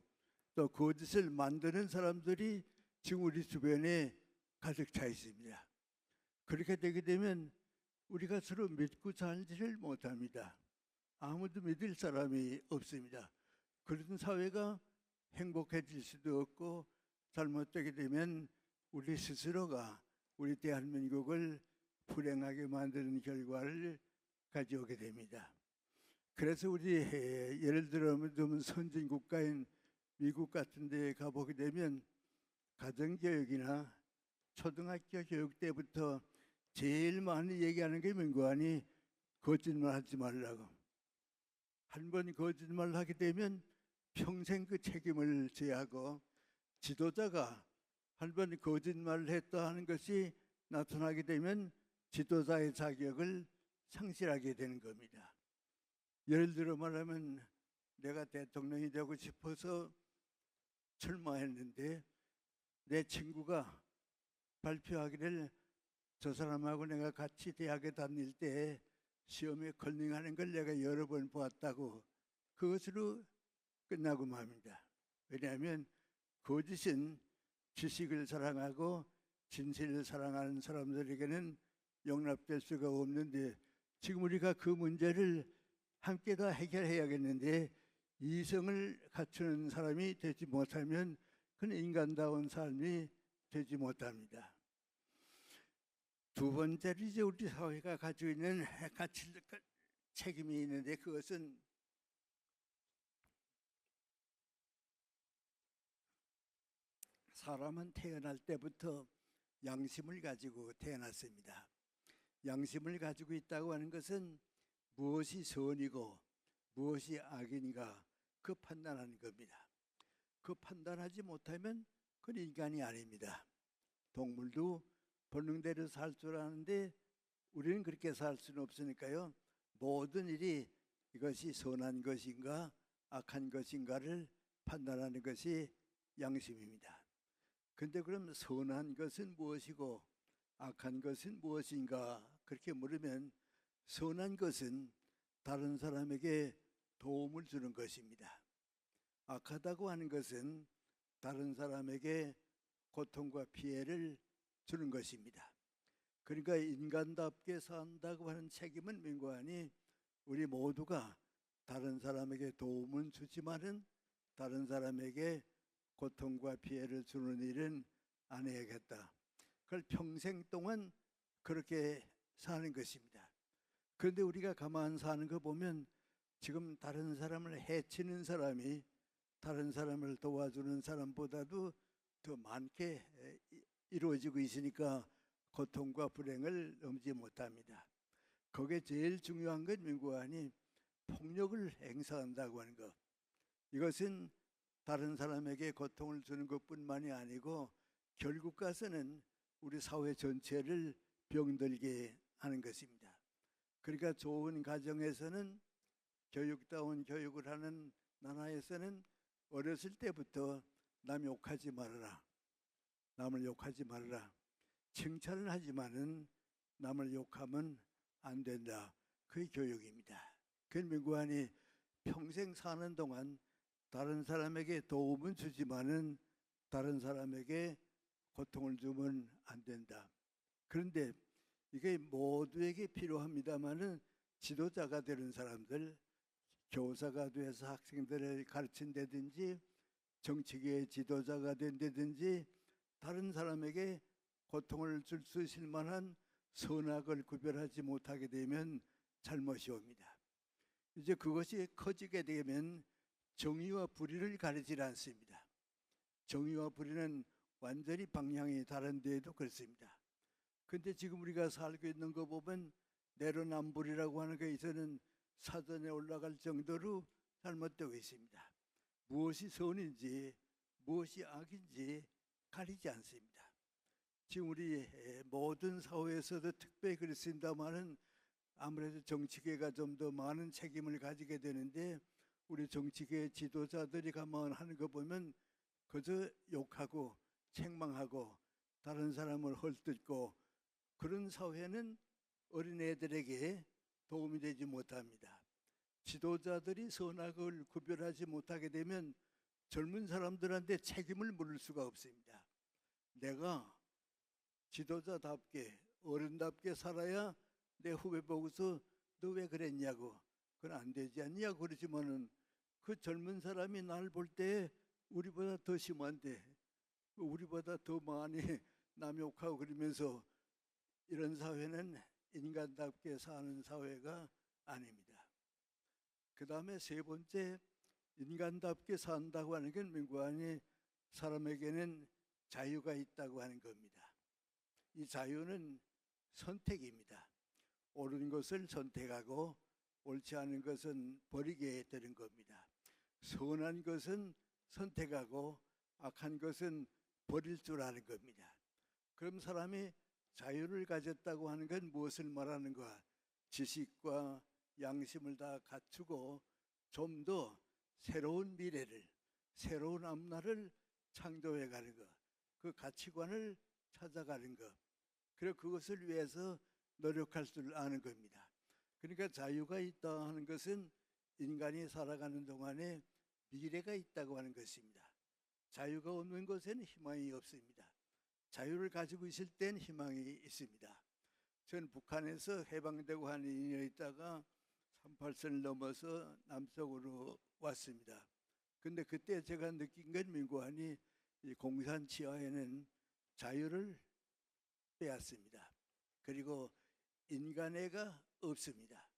또 거짓을 만드는 사람들이 지금 우리 주변에 가득 차 있습니다. 그렇게 되게 되면 우리가 서로 믿고 살지를 못합니다. 아무도 믿을 사람이 없습니다. 그런 사회가 행복해질 수도 없고 잘못되게 되면 우리 스스로가 우리 대한민국을 불행하게 만드는 결과를 가져오게 됩니다. 그래서 우리 예를 들어 좀 선진 국가인 미국 같은 데 가보게 되면 가정교육이나 초등학교 교육 때부터 제일 많이 얘기하는 게 민관이 거짓말 하지 말라고. 한 번 거짓말 하게 되면 평생 그 책임을 져야 하고 지도자가 한 번 거짓말을 했다 하는 것이 나타나게 되면 지도자의 자격을 상실하게 되는 겁니다. 예를 들어 말하면 내가 대통령이 되고 싶어서 출마했는데 내 친구가 발표하기를 저 사람하고 내가 같이 대학에 다닐 때 시험에 컨닝하는 걸 내가 여러 번 보았다고 그것으로 끝나고 맙니다. 왜냐하면 거짓은 지식을 사랑하고 진실을 사랑하는 사람들에게는 용납될 수가 없는데 지금 우리가 그 문제를 함께 다 해결해야겠는데 이성을 갖추는 사람이 되지 못하면 그는 인간다운 삶이 되지 못합니다. 두 번째로 이제 우리 사회가 가지고 있는 가치 책임이 있는데 그것은 사람은 태어날 때부터 양심을 가지고 태어났습니다. 양심을 가지고 있다고 하는 것은 무엇이 선이고 무엇이 악인가 그 판단하는 겁니다. 그 판단하지 못하면 그건 인간이 아닙니다. 동물도 본능대로 살 줄 아는데 우리는 그렇게 살 수는 없으니까요. 모든 일이 이것이 선한 것인가 악한 것인가를 판단하는 것이 양심입니다. 근데 그럼 선한 것은 무엇이고 악한 것은 무엇인가 그렇게 물으면 선한 것은 다른 사람에게 도움을 주는 것입니다. 악하다고 하는 것은 다른 사람에게 고통과 피해를 주는 것입니다. 그러니까 인간답게 산다고 하는 책임은 민관이 우리 모두가 다른 사람에게 도움은 주지만은 다른 사람에게 고통과 피해를 주는 일은 안 해야겠다. 그걸 평생 동안 그렇게 사는 것입니다. 그런데 우리가 가만 사는 거 보면 지금 다른 사람을 해치는 사람이 다른 사람을 도와주는 사람보다도 더 많게 이루어지고 있으니까 고통과 불행을 넘지 못합니다. 거기에 제일 중요한 건 민구안이 폭력을 행사한다고 하는 것. 이것은 다른 사람에게 고통을 주는 것뿐만이 아니고 결국 가서는 우리 사회 전체를 병들게 하는 것입니다. 그러니까 좋은 가정에서는 교육다운 교육을 하는 나라에서는 어렸을 때부터 남 욕하지 말아라. 남을 욕하지 말아라. 칭찬을 하지만은 남을 욕하면 안 된다. 그게 교육입니다. 그건 민구안이 평생 사는 동안 다른 사람에게 도움은 주지만은 다른 사람에게 고통을 주면 안 된다. 그런데 이게 모두에게 필요합니다만은 지도자가 되는 사람들, 교사가 돼서 학생들을 가르친다든지 정치계의 지도자가 된다든지 다른 사람에게 고통을 줄 수 있을 만한 선악을 구별하지 못하게 되면 잘못이 옵니다. 이제 그것이 커지게 되면 정의와 불의를 가리지 않습니다. 정의와 불의는 완전히 방향이 다른 데에도 그렇습니다. 근데 지금 우리가 살고 있는 거 보면 내로남불이라고 하는 것에서는 사전에 올라갈 정도로 잘못되고 있습니다. 무엇이 선인지 무엇이 악인지 가리지 않습니다. 지금 우리 모든 사회에서도 특별히 그렇습니다만은 아무래도 정치계가 좀 더 많은 책임을 가지게 되는데 우리 정치계 지도자들이 가만 하는 거 보면 그저 욕하고 책망하고 다른 사람을 헐뜯고 그런 사회는 어린애들에게 도움이 되지 못합니다. 지도자들이 선악을 구별하지 못하게 되면 젊은 사람들한테 책임을 물을 수가 없습니다. 내가 지도자답게 어른답게 살아야 내 후배 보고서 너 왜 그랬냐고 그건 안 되지 않냐고 그러지만은 그 젊은 사람이 날 볼 때 우리보다 더 심한데 우리보다 더 많이 남 욕하고 그러면서 이런 사회는 인간답게 사는 사회가 아닙니다. 그 다음에 세 번째 인간답게 산다고 하는 건 민구안이 사람에게는 자유가 있다고 하는 겁니다. 이 자유는 선택입니다. 옳은 것을 선택하고 옳지 않은 것은 버리게 되는 겁니다. 선한 것은 선택하고 악한 것은 버릴 줄 아는 겁니다. 그럼 사람이 자유를 가졌다고 하는 건 무엇을 말하는가? 지식과 양심을 다 갖추고 좀 더 새로운 미래를, 새로운 앞날을 창조해 가는 것, 그 가치관을 찾아가는 것, 그리고 그것을 위해서 노력할 줄 아는 겁니다. 그러니까 자유가 있다 하는 것은 인간이 살아가는 동안에 미래가 있다고 하는 것입니다. 자유가 없는 곳에는 희망이 없습니다. 자유를 가지고 있을 땐 희망이 있습니다. 전 북한에서 해방되고 한 2년 있다가 38선을 넘어서 남쪽으로 왔습니다. 근데 그때 제가 느낀 건 민구한이 이 공산 치하에는 자유를 빼앗습니다. 그리고 인간애가 없습니다.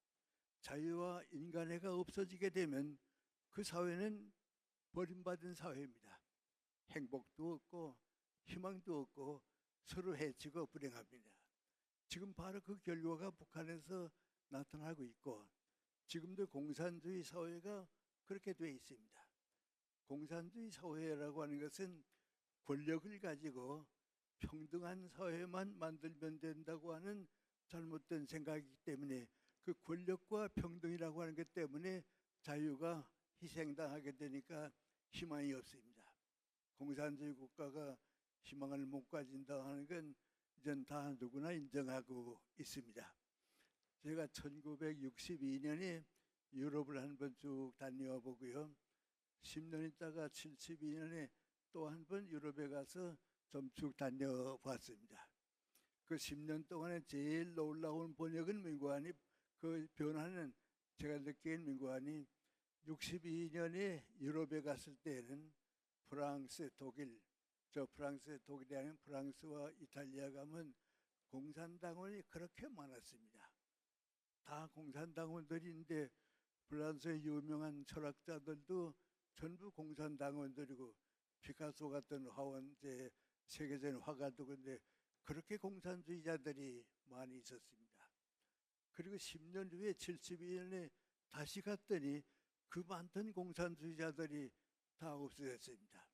자유와 인간애가 없어지게 되면 그 사회는 버림받은 사회입니다. 행복도 없고 희망도 없고 서로 해치고 불행합니다. 지금 바로 그 결과가 북한에서 나타나고 있고 지금도 공산주의 사회가 그렇게 돼 있습니다. 공산주의 사회라고 하는 것은 권력을 가지고 평등한 사회만 만들면 된다고 하는 잘못된 생각이기 때문에 그 권력과 평등이라고 하는 것 때문에 자유가 희생당하게 되니까 희망이 없습니다. 공산주의 국가가 희망을 못 가진다 하는 건 이젠 다 누구나 인정하고 있습니다. 제가 1962년에 유럽을 한번 쭉 다녀와 보고요. 10년 있다가 72년에 또 한 번 유럽에 가서 좀 쭉 다녀봤습니다. 그 10년 동안에 제일 놀라운 번역은 민구한이 그 변화는 제가 느낀 민구한이 62년에 유럽에 갔을 때는 프랑스, 독일, 저 프랑스, 독일이 아닌 프랑스와 이탈리아 가면 공산당원이 그렇게 많았습니다. 다 공산당원들인데 프랑스의 유명한 철학자들도 전부 공산당원들이고 피카소 같은 화원제 세계적인 화가도 근데 그렇게 공산주의자들이 많이 있었습니다. 그리고 10년 후에 72년에 다시 갔더니 그 많던 공산주의자들이 다 없어졌습니다.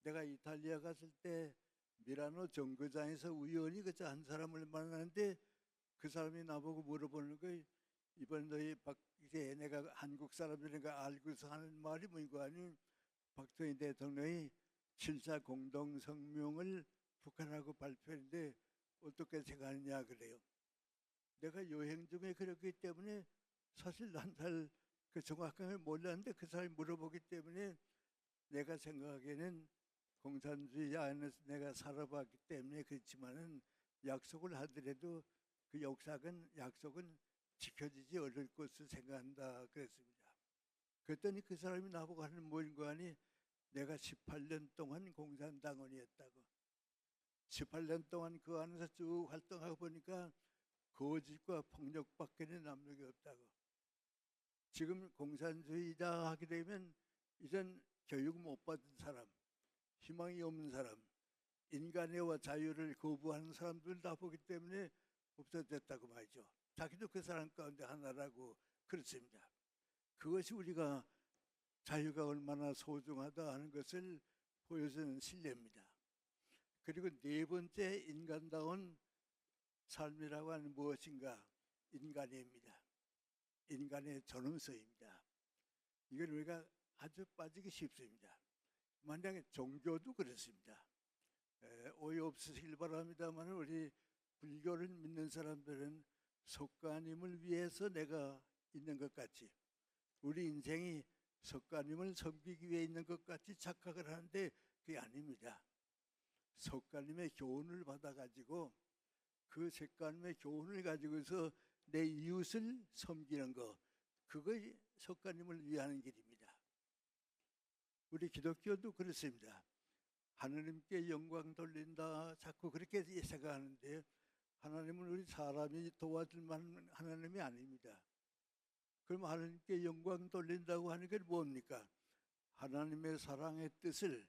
내가 이탈리아 갔을 때 미라노 정거장에서 우연히 그저 한 사람을 만나는데 그 사람이 나보고 물어보는 거예요. 이번 너희 이제 내가 한국 사람들인가 알고서 하는 말이 뭔가 아니 박정희 대통령이 7.4 공동성명을 북한하고 발표했는데 어떻게 생각하느냐 그래요. 내가 여행 중에 그랬기 때문에 사실 난 잘 그 정확하게 몰랐는데 그 사람이 물어보기 때문에 내가 생각하기에는 공산주의 안에서 내가 살아봤기 때문에 그렇지만은 약속을 하더라도 그 약속은 지켜지지 않을 것을 생각한다 그랬습니다. 그랬더니 그 사람이 나보고 하는 뭐인가 하니 내가 18년 동안 공산당원이었다고. 18년 동안 그 안에서 쭉 활동하고 보니까 거짓과 폭력밖에는 남는 게 없다고. 지금 공산주의자 하게 되면 이젠 교육 못 받은 사람, 희망이 없는 사람, 인간애와 자유를 거부하는 사람들 다 보기 때문에 없어졌다고 말이죠. 자기도 그 사람 가운데 하나라고 그렇습니다. 그것이 우리가 자유가 얼마나 소중하다 하는 것을 보여주는 신뢰입니다. 그리고 네 번째 인간다운 삶이라고 하는 무엇인가? 인간애입니다. 인간의 존엄성입니다. 이걸 우리가 아주 빠지기 쉽습니다. 만약에 종교도 그렇습니다. 오해 없으시길 바랍니다만 우리 불교를 믿는 사람들은 석가님을 위해서 내가 있는 것 같이 우리 인생이 석가님을 섬기기 위해 있는 것 같이 착각을 하는데 그게 아닙니다. 석가님의 교훈을 받아가지고 그 석가님의 교훈을 가지고서 내 이웃을 섬기는 거 그것이 석가님을 위하는 길입니다. 우리 기독교도 그렇습니다. 하나님께 영광 돌린다 자꾸 그렇게 생각하는데 하나님은 우리 사람이 도와줄 만한 하나님이 아닙니다. 그럼 하나님께 영광 돌린다고 하는 게 뭡니까? 하나님의 사랑의 뜻을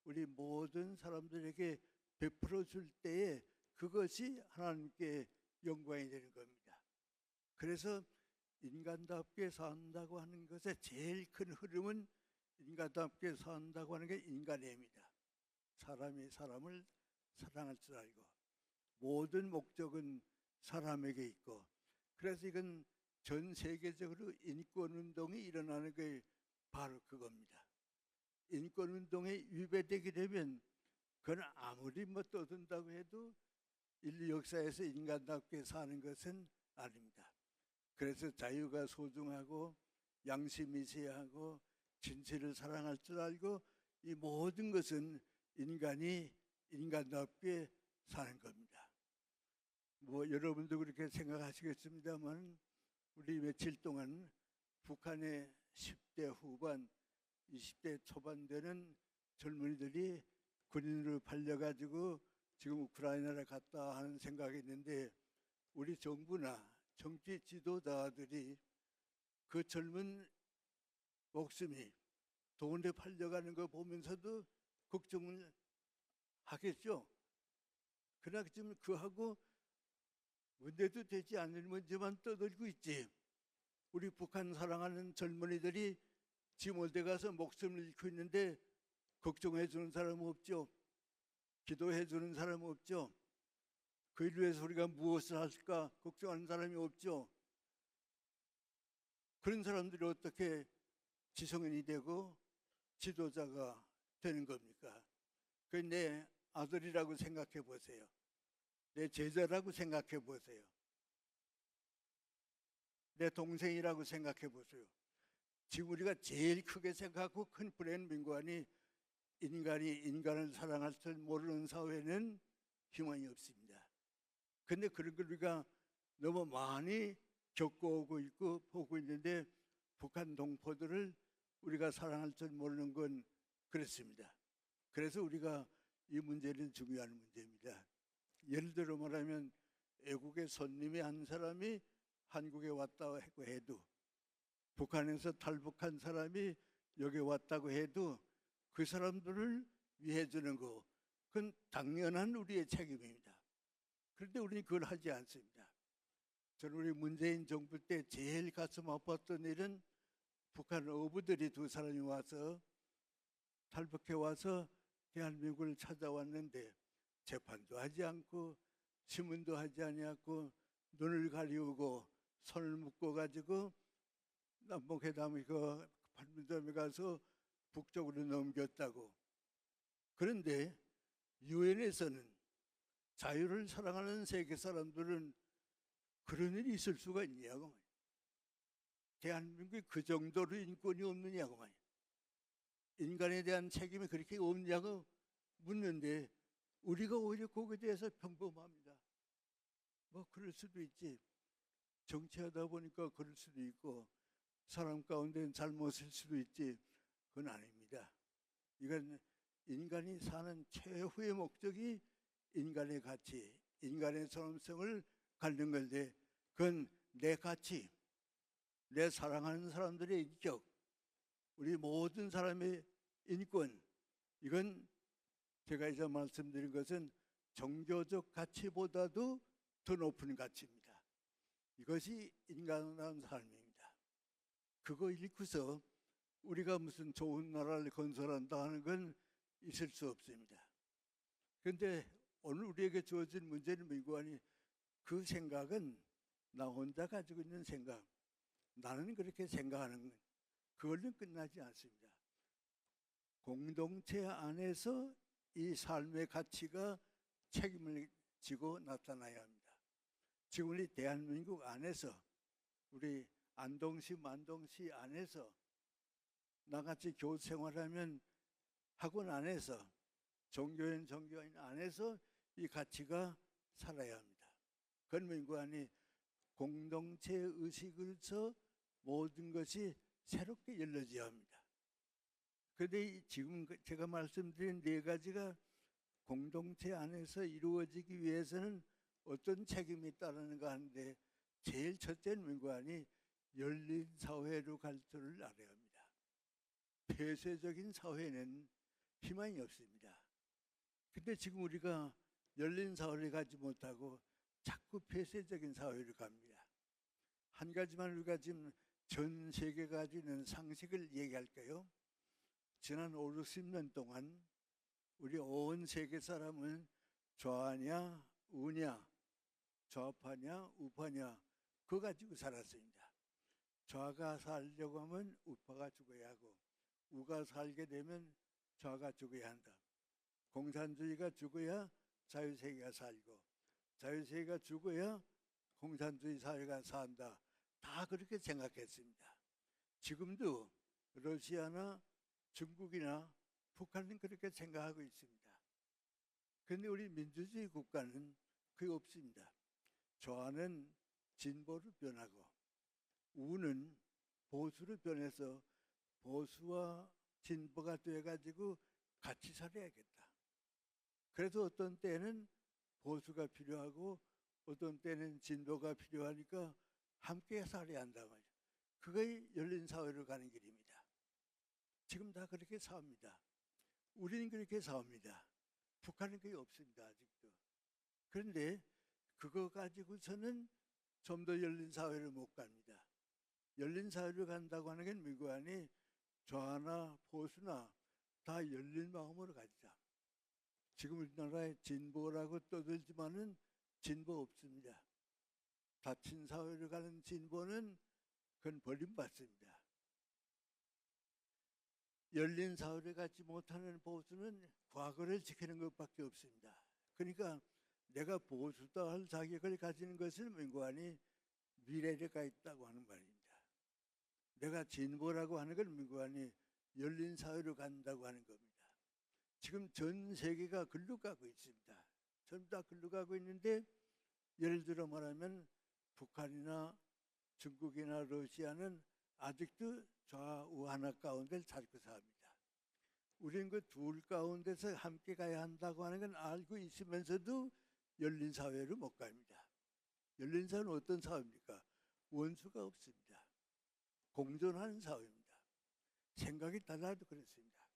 우리 모든 사람들에게 베풀어 줄 때에 그것이 하나님께 영광이 되는 겁니다. 그래서 인간답게 산다고 하는 것의 제일 큰 흐름은 인간답게 산다고 하는 게 인간애입니다. 사람이 사람을 사랑할 줄 알고 모든 목적은 사람에게 있고 그래서 이건 전 세계적으로 인권운동이 일어나는 게 바로 그겁니다. 인권운동에 위배되게 되면 그건 아무리 뭐 떠든다고 해도 인류 역사에서 인간답게 사는 것은 아닙니다. 그래서 자유가 소중하고 양심이 세하고 진실을 사랑할 줄 알고 이 모든 것은 인간이 인간답게 사는 겁니다. 뭐 여러분도 그렇게 생각하시겠습니다만 우리 며칠 동안 북한의 10대 후반, 20대 초반 되는 젊은이들이 군인으로 팔려가지고 지금 우크라이나를 갔다 하는 생각이 있는데 우리 정부나 정치 지도자들이 그 젊은 목숨이 돈에 팔려가는 거 보면서도 걱정을 하겠죠. 그러나 지금 그하고 문제도 되지 않는 문제만 떠들고 있지. 우리 북한 사랑하는 젊은이들이 지금 어디 가서 목숨을 잃고 있는데 걱정해 주는 사람 없죠. 기도해 주는 사람 없죠. 그를 위해서 우리가 무엇을 할까 걱정하는 사람이 없죠. 그런 사람들이 어떻게 지성인이 되고 지도자가 되는 겁니까? 그 내 아들이라고 생각해 보세요. 내 제자라고 생각해 보세요. 내 동생이라고 생각해 보세요. 지금 우리가 제일 크게 생각하고 큰 불행 민관이 인간이 인간을 사랑할 줄 모르는 사회는 희망이 없습니다. 근데 그런 걸 우리가 너무 많이 겪어오고 있고 보고 있는데 북한 동포들을 우리가 사랑할 줄 모르는 건 그렇습니다. 그래서 우리가 이 문제는 중요한 문제입니다. 예를 들어 말하면 외국의 손님이 한 사람이 한국에 왔다고 해도 북한에서 탈북한 사람이 여기 왔다고 해도 그 사람들을 위해 주는 거 그건 당연한 우리의 책임입니다. 그런데 우리는 그걸 하지 않습니다. 저는 우리 문재인 정부 때 제일 가슴 아팠던 일은 북한 어부들이 두 사람이 와서 탈북해 와서 대한민국을 찾아왔는데 재판도 하지 않고 신문도 하지 아니하고 눈을 가리우고 손을 묶어 가지고 남북회담 그 판문점에 가서 북쪽으로 넘겼다고. 그런데 유엔에서는 자유를 사랑하는 세계 사람들은 그런 일이 있을 수가 있냐고. 대한민국이 그 정도로 인권이 없느냐고 말이야. 인간에 대한 책임이 그렇게 없냐고 묻는데 우리가 오히려 거기에 대해서 평범합니다. 뭐 그럴 수도 있지. 정치하다 보니까 그럴 수도 있고 사람 가운데는 잘못일 수도 있지. 그건 아닙니다. 이건 인간이 사는 최후의 목적이 인간의 가치, 인간의 존엄성을 갖는 건데 그건 내 가치, 내 사랑하는 사람들의 인격, 우리 모든 사람의 인권, 이건 제가 이제 말씀드린 것은 종교적 가치보다도 더 높은 가치입니다. 이것이 인간다운 삶입니다. 그거 읽고서 우리가 무슨 좋은 나라를 건설한다 하는 건 있을 수 없습니다. 그런데 오늘 우리에게 주어진 문제는 민관이 그 생각은 나 혼자 가지고 있는 생각, 나는 그렇게 생각하는 그걸로 끝나지 않습니다. 공동체 안에서 이 삶의 가치가 책임을 지고 나타나야 합니다. 지금 우리 대한민국 안에서 우리 안동시, 만동시 안에서 나같이 교우 생활하면 학원 안에서 종교인, 종교인 안에서 이 가치가 살아야 합니다. 건민관이 공동체 의식으로서 모든 것이 새롭게 열려져야 합니다. 그런데 지금 제가 말씀드린 네 가지가 공동체 안에서 이루어지기 위해서는 어떤 책임이 있다는가 하는데 제일 첫째는 민관이 열린 사회로 갈 줄을 알아야 합니다. 폐쇄적인 사회는 희망이 없습니다. 근데 지금 우리가 열린 사회를 가지 못하고 자꾸 폐쇄적인 사회로 갑니다. 한 가지만 우리가 지금 전 세계가 가지고 있는 상식을 얘기할까요? 지난 5, 60년 동안 우리 온 세계 사람은 좌냐 우냐 좌파냐 우파냐 그거 가지고 살았습니다. 좌가 살려고 하면 우파가 죽어야 하고 우가 살게 되면 좌가 죽어야 한다. 공산주의가 죽어야 자유세계가 살고 자유세계가 죽어야 공산주의 사회가 산다. 다 그렇게 생각했습니다. 지금도 러시아나 중국이나 북한은 그렇게 생각하고 있습니다. 그런데 우리 민주주의 국가는 그게 없습니다. 좌는 진보로 변하고 우는 보수로 변해서 보수와 진보가 돼가지고 같이 살아야겠다. 그래서 어떤 때는 보수가 필요하고 어떤 때는 진보가 필요하니까 함께 살아야 한다 말이죠. 그게 열린 사회로 가는 길입니다. 지금 다 그렇게 삽니다. 우리는 그렇게 삽니다. 북한은 그게 없습니다. 아직도. 그런데 그거 가지고서는 좀 더 열린 사회를 못 갑니다. 열린 사회로 간다고 하는 건 미국안이 좌나 보수나 다 열린 마음으로 가자. 지금 우리나라에 진보라고 떠들지만은 진보 없습니다. 닫힌 사회로 가는 진보는 그건 버림받습니다. 열린 사회를 갖지 못하는 보수는 과거를 지키는 것밖에 없습니다. 그러니까 내가 보수다 할 자격을 가지는 것은 민구안이 미래를 가 있다고 하는 말입니다. 내가 진보라고 하는 건 민구안이 열린 사회로 간다고 하는 겁니다. 지금 전 세계가 글로 가고 있습니다. 전부 다 글로 가고 있는데 예를 들어 말하면 북한이나 중국이나 러시아는 아직도 좌우 하나 가운데를 찾고 삽니다. 우리는 그 둘 가운데서 함께 가야 한다고 하는 건 알고 있으면서도 열린 사회로 못 갑니다. 열린 사회는 어떤 사회입니까? 원수가 없습니다. 공존하는 사회입니다. 생각이 달라도 그렇습니다.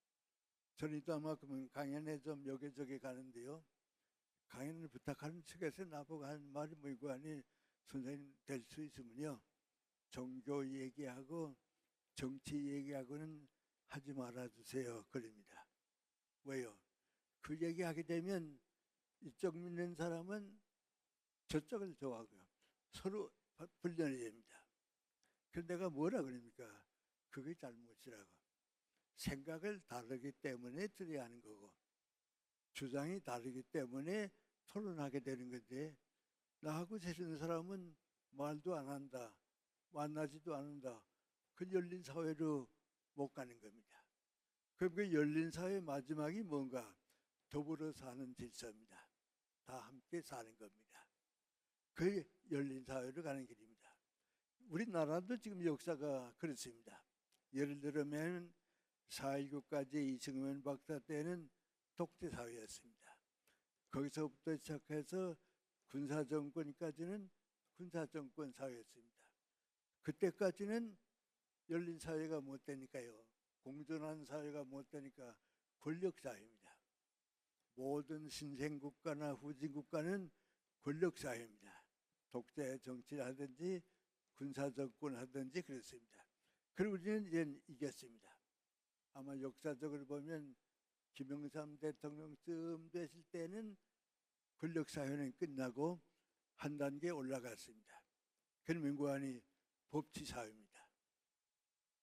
저는 이따만큼은 강연에 좀 여기저기 가는데요. 강연을 부탁하는 측에서 나보고 하는 말이 뭐고 하니 선생님 될 수 있으면요. 종교 얘기하고 정치 얘기하고는 하지 말아주세요. 그럽니다. 왜요? 그 얘기하게 되면 이쪽 믿는 사람은 저쪽을 좋아하고요. 서로 분열이 됩니다. 그래서 내가 뭐라 그럽니까? 그게 잘못이라고. 생각을 다르기 때문에 들어야 하는 거고 주장이 다르기 때문에 토론하게 되는 건데 나하고 지내는 사람은 말도 안 한다. 만나지도 않는다. 그 열린 사회로 못 가는 겁니다. 그럼 그 열린 사회의 마지막이 뭔가? 더불어 사는 질서입니다. 다 함께 사는 겁니다. 그 열린 사회로 가는 길입니다. 우리나라도 지금 역사가 그렇습니다. 예를 들면 4.19까지 이승만 박사 때는 독재사회였습니다. 거기서부터 시작해서 군사정권까지는 군사정권 사회였습니다. 그때까지는 열린 사회가 못 되니까요. 공존한 사회가 못 되니까 권력사회입니다. 모든 신생국가나 후진국가는 권력사회입니다. 독재 정치를 하든지 군사정권을 하든지 그렇습니다. 그리고 우리는 이제 이겼습니다. 아마 역사적으로 보면 김영삼 대통령쯤 됐을 때는 권력사회는 끝나고 한 단계 올라갔습니다. 그럼 민구안이 법치사회입니다.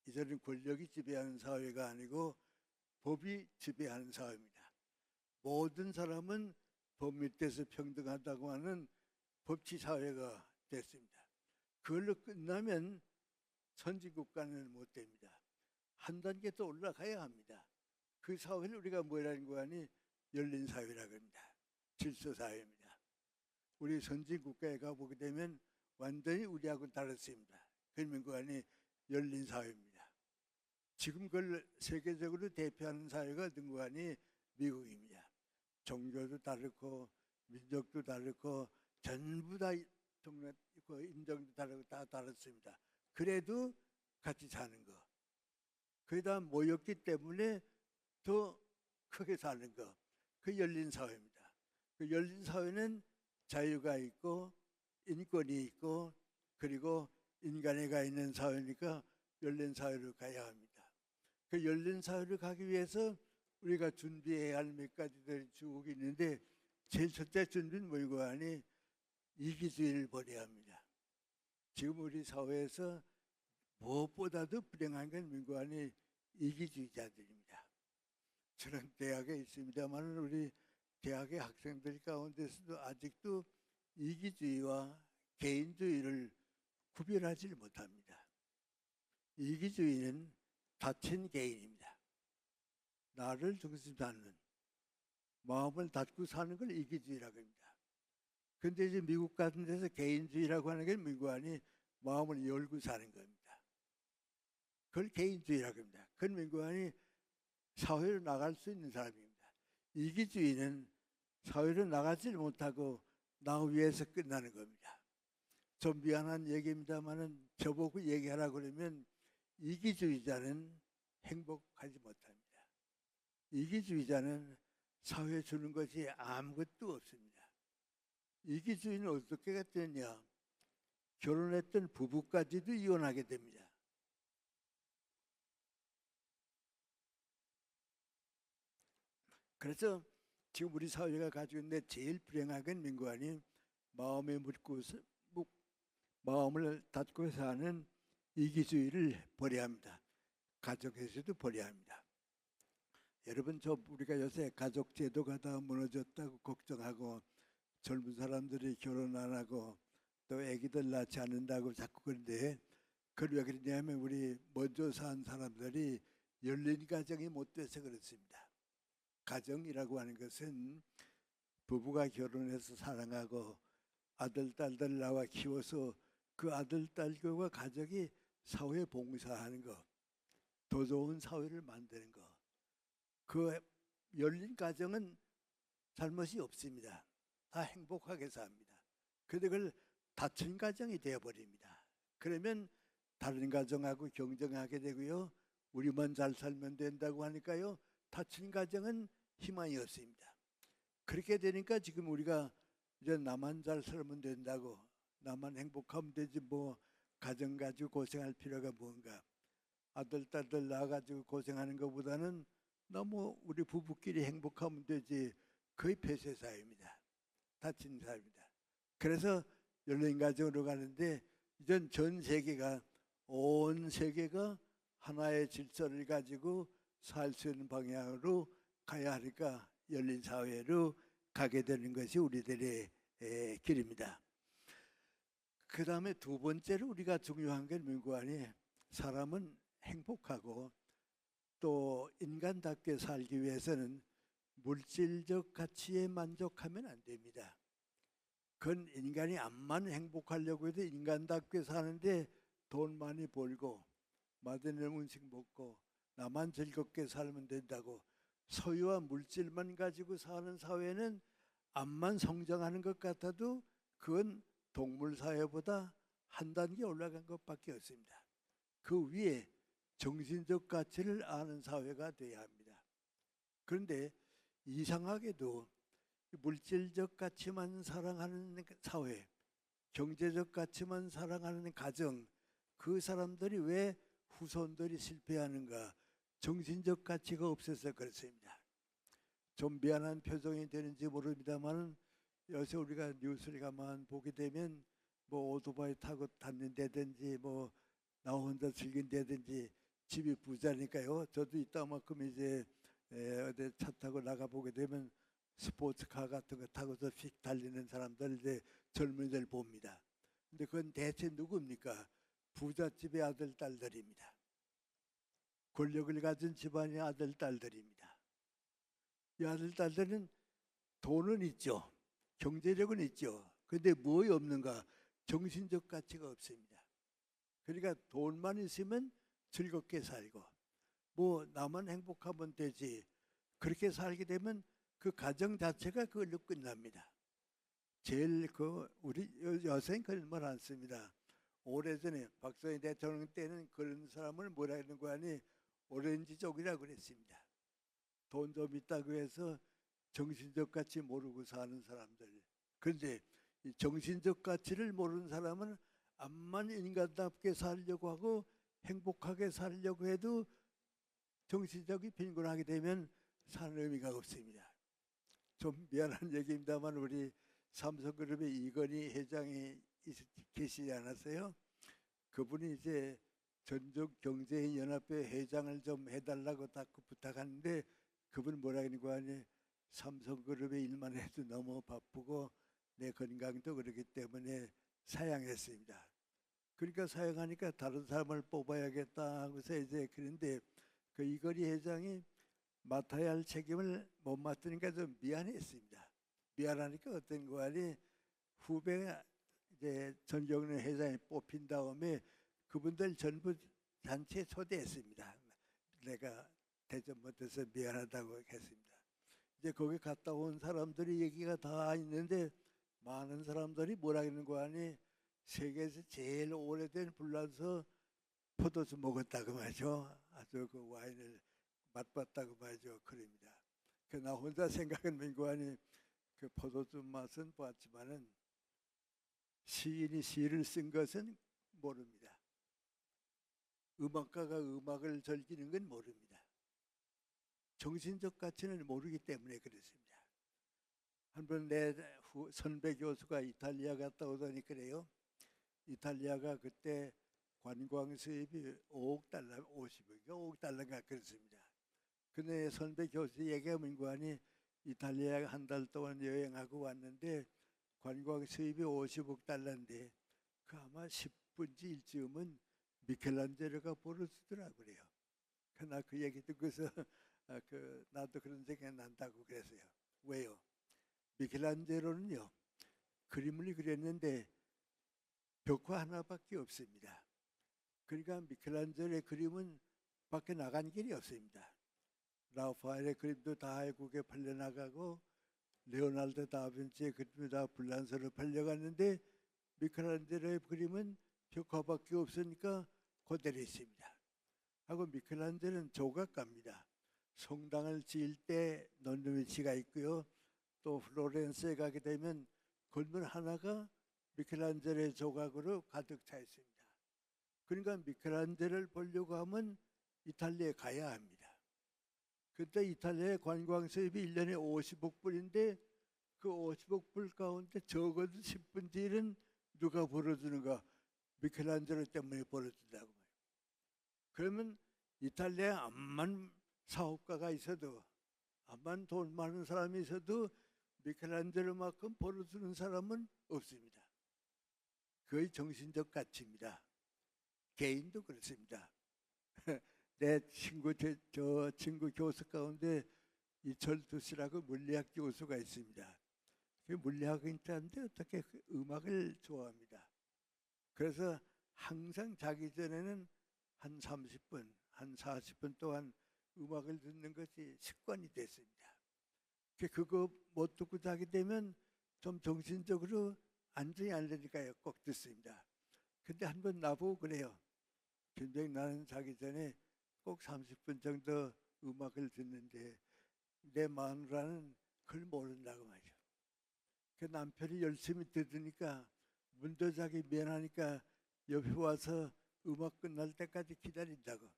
이제는 권력이 지배하는 사회가 아니고 법이 지배하는 사회입니다. 모든 사람은 법 밑에서 평등하다고 하는 법치사회가 됐습니다. 그걸로 끝나면 선진국가는 못 됩니다. 한 단계 더 올라가야 합니다. 그 사회를 우리가 뭐라는 거 아니 열린 사회라고 합니다. 질서사회입니다. 우리 선진국가에 가보게 되면 완전히 우리하고 다르습니다. 그러면 그 안에 열린 사회입니다. 지금 그걸 세계적으로 대표하는 사회가 어떤 거 아니 미국입니다. 종교도 다르고 민족도 다르고 전부 다 인종도 다르고 다 다릅니다. 그래도 같이 사는 거. 거기다 모였기 때문에 더 크게 사는 거. 그 열린 사회입니다. 그 열린 사회는 자유가 있고 인권이 있고 그리고 인간애가 있는 사회니까 열린 사회로 가야 합니다. 그 열린 사회로 가기 위해서 우리가 준비해야 할 몇 가지들 쭉 있는데 제일 첫째 준비는 뭐고 하니 이기주의를 버려야 합니다. 지금 우리 사회에서 무엇보다도 불행한 건 민구안이 이기주의자들입니다. 저는 대학에 있습니다만 우리 대학의 학생들 가운데서도 아직도 이기주의와 개인주의를 구별하지 못합니다. 이기주의는 닫힌 개인입니다. 나를 중심 삼는 마음을 닫고 사는 걸 이기주의라고 합니다. 근데 이제 미국 같은 데서 개인주의라고 하는 게 민관이 마음을 열고 사는 겁니다. 그걸 개인주의라고 합니다. 그건 민관이 사회로 나갈 수 있는 사람입니다. 이기주의는 사회로 나가지 못하고 나 위해서 끝나는 겁니다. 좀 미안한 얘기입니다만은 저보고 얘기하라고 그러면 이기주의자는 행복하지 못합니다. 이기주의자는 사회에 주는 것이 아무것도 없습니다. 이기주의는 어떻게 되냐? 결혼했던 부부까지도 이혼하게 됩니다. 그래서 지금 우리 사회가 가지고 있는 제일 불행한 건 민관이 마음을 닫고 사는 이기주의를 버려야 합니다. 가족에서도 버려야 합니다. 여러분, 우리가 요새 가족 제도가 다 무너졌다고 걱정하고 젊은 사람들이 결혼 안 하고 또 아기들 낳지 않는다고 자꾸 그런데 그걸 왜 그러냐면 우리 먼저 산 사람들이 열린 가정이 못 돼서 그렇습니다. 가정이라고 하는 것은 부부가 결혼해서 사랑하고 아들, 딸들 낳아 키워서 그 아들, 딸과 가족이 사회에 봉사하는 것, 더 좋은 사회를 만드는 것. 그 열린 가정은 잘못이 없습니다. 다 행복하게 삽니다. 그런데 그걸 닫힌 가정이 되어버립니다. 그러면 다른 가정하고 경쟁하게 되고요. 우리만 잘 살면 된다고 하니까요. 닫힌 가정은 희망이 없습니다. 그렇게 되니까 지금 우리가 이제 나만 잘 살면 된다고, 나만 행복하면 되지 뭐 가정 가지고 고생할 필요가 뭔가. 아들, 딸들 낳아가지고 고생하는 것보다는 너무 우리 부부끼리 행복하면 되지. 거의 폐쇄 사회입니다. 닫힌 사회입니다. 그래서 열린 가정으로 가는데 이젠 전 세계가, 온 세계가 하나의 질서를 가지고 살 수 있는 방향으로 가야 하니까 열린 사회로 가게 되는 것이 우리들의 길입니다. 그 다음에 두 번째로 우리가 중요한 게 민관이 사람은 행복하고 또 인간답게 살기 위해서는 물질적 가치에 만족하면 안 됩니다. 그건 인간이 암만 행복하려고 해도 인간답게 사는데 돈 많이 벌고 맛있는 음식 먹고 나만 즐겁게 살면 된다고 소유와 물질만 가지고 사는 사회는 암만 성장하는 것 같아도 그건 동물 사회보다 한 단계 올라간 것밖에 없습니다. 그 위에 정신적 가치를 아는 사회가 돼야 합니다. 그런데 이상하게도 물질적 가치만 사랑하는 사회, 경제적 가치만 사랑하는 가정, 그 사람들이 왜 후손들이 실패하는가? 정신적 가치가 없어서 그렇습니다. 좀 미안한 표정이 되는지 모릅니다만 요새 우리가 뉴스를 가만 보게 되면 뭐 오토바이 타고 다닌다든지 뭐 나 혼자 즐긴다든지 집이 부자니까요. 저도 이따만큼 이제 어디 차 타고 나가 보게 되면 스포츠카 같은 거 타고서 휙 달리는 사람들 이제 젊은이들 봅니다. 근데 그건 대체 누굽니까? 부잣집의 아들 딸들입니다. 권력을 가진 집안의 아들 딸들입니다. 이 아들 딸들은 돈은 있죠. 경제력은 있죠. 근데 뭐이 없는가? 정신적 가치가 없습니다. 그러니까 돈만 있으면 즐겁게 살고 뭐 나만 행복하면 되지. 그렇게 살게 되면 그 가정 자체가 그걸로 끝납니다. 제일 우리 여생 그런 말 안 씁니다. 오래전에 박정희 대통령 때는 그런 사람을 뭐라 하는 거 아니 오렌지족이라고 그랬습니다. 돈 좀 있다고 해서 정신적 가치 모르고 사는 사람들. 그런데 이 정신적 가치를 모르는 사람은 암만 인간답게 살려고 하고 행복하게 살려고 해도 정신적이 빈곤하게 되면 사는 의미가 없습니다. 좀 미안한 얘기입니다만 우리 삼성그룹의 이건희 회장이 계시지 않았어요? 그분이 이제 전국경제인연합회 회장을 좀 해달라고 딱 부탁하는데 그분 뭐라 하는 거 아니 삼성그룹의 일만 해도 너무 바쁘고 내 건강도 그렇기 때문에 사양했습니다. 그러니까 사양하니까 다른 사람을 뽑아야겠다 하고서 이제 그런데 그 이거리 회장이 맡아야 할 책임을 못 맡으니까 좀 미안했습니다. 미안하니까 어떤 거아니 후배가 이제 전경련 회장이 뽑힌 다음에 그분들 전부 단체에 초대했습니다. 내가 대접 못해서 미안하다고 했습니다. 이제 거기 갔다 온 사람들이 얘기가 다 있는데 많은 사람들이 뭐라 하는 거 아니 세계에서 제일 오래된 불란서 포도주 먹었다고 말이죠. 아주 그 와인을 맛봤다고 말이죠. 그럽니다. 나 혼자 생각하는 거 아니 그 포도주 맛은 봤지만은 시인이 시를 쓴 것은 모릅니다. 음악가가 음악을 즐기는 건 모릅니다. 정신적 가치는 모르기 때문에 그렇습니다. 한번 내 선배 교수가 이탈리아 갔다 오더니 그래요. 이탈리아가 그때 관광 수입이 5억 달러, 50억인가 5억 달러가 그렇습니다. 근데 선배 교수 얘기하면 거아니 이탈리아 한 달 동안 여행하고 왔는데 관광 수입이 50억 달러인데 그 아마 10분지 일쯤은 미켈란젤로가 벌어주더라고 그래요. 나 그 얘기 듣고서 나도 그런 생각이 난다고 그랬어요. 왜요? 미켈란젤로는요 그림을 그렸는데 벽화 하나밖에 없습니다. 그러니까 미켈란젤로의 그림은 밖에 나간 길이 없습니다. 라파엘의 그림도 다 외국에 팔려나가고 레오나르도 다빈치의 그림도 다 불란서로 팔려갔는데 미켈란젤로의 그림은 벽화밖에 없으니까 그대로 있습니다. 하고 미켈란젤로는 조각가입니다. 성당을 지을 때 넣는 위치가 있고요. 또 플로렌스에 가게 되면 건물 하나가 미켈란젤로의 조각으로 가득 차 있습니다. 그러니까 미켈란젤로를 보려고 하면 이탈리아에 가야 합니다. 그때 이탈리아의 관광 수입이 1년에 50억 불인데 그 50억 불 가운데 적어도 10분의 1은 누가 벌어주는가? 미켈란젤로 때문에 벌어준다고 말이에요. 그러면 이탈리아에 암만 사업가가 있어도 암만 돈 많은 사람이 있어도 미켈란젤로만큼 벌어주는 사람은 없습니다. 거의 정신적 가치입니다. 개인도 그렇습니다. 내 친구 저 친구 교수 가운데 이철두 씨라고 물리학 교수가 있습니다. 그 물리학인인데 어떻게 음악을 좋아합니다. 그래서 항상 자기 전에는 한 30분, 한 40분 동안 음악을 듣는 것이 습관이 됐습니다. 그거 못 듣고 자게 되면 좀 정신적으로 안정이 안 되니까요. 꼭 듣습니다. 근데 한번 나보고 그래요. 굉장히 나는 자기 전에 꼭 30분 정도 음악을 듣는데 내 마누라는 그걸 모른다고 말이죠. 그 남편이 열심히 들으니까 문도 자기 미안하니까 옆에 와서 음악 끝날 때까지 기다린다고.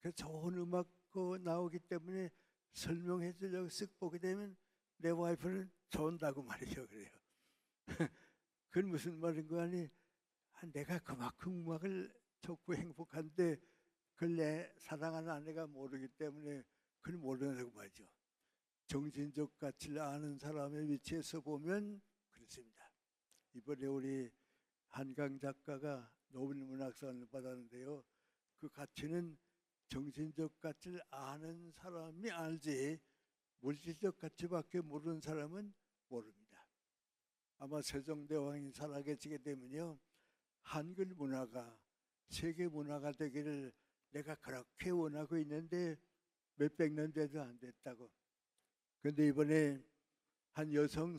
그 좋은 음악 나오기 때문에 설명해 주려고 쓱 보게 되면 내 와이프는 좋은다고 말이죠. 그래요. 그건 무슨 말인 거 아니? 내가 그만큼 음악을 좋고 행복한데 그걸 내 사랑하는 아내가 모르기 때문에 그걸 모르는 말이죠. 정신적 가치를 아는 사람의 위치에서 보면 그렇습니다. 이번에 우리 한강 작가가 노벨 문학상을 받았는데요. 그 가치는 정신적 가치를 아는 사람이 알지 물질적 가치밖에 모르는 사람은 모릅니다. 아마 세종대왕이 살아계시게 되면요. 한글 문화가 세계 문화가 되기를 내가 그렇게 원하고 있는데 몇백 년 돼도 안 됐다고. 그런데 이번에 한 여성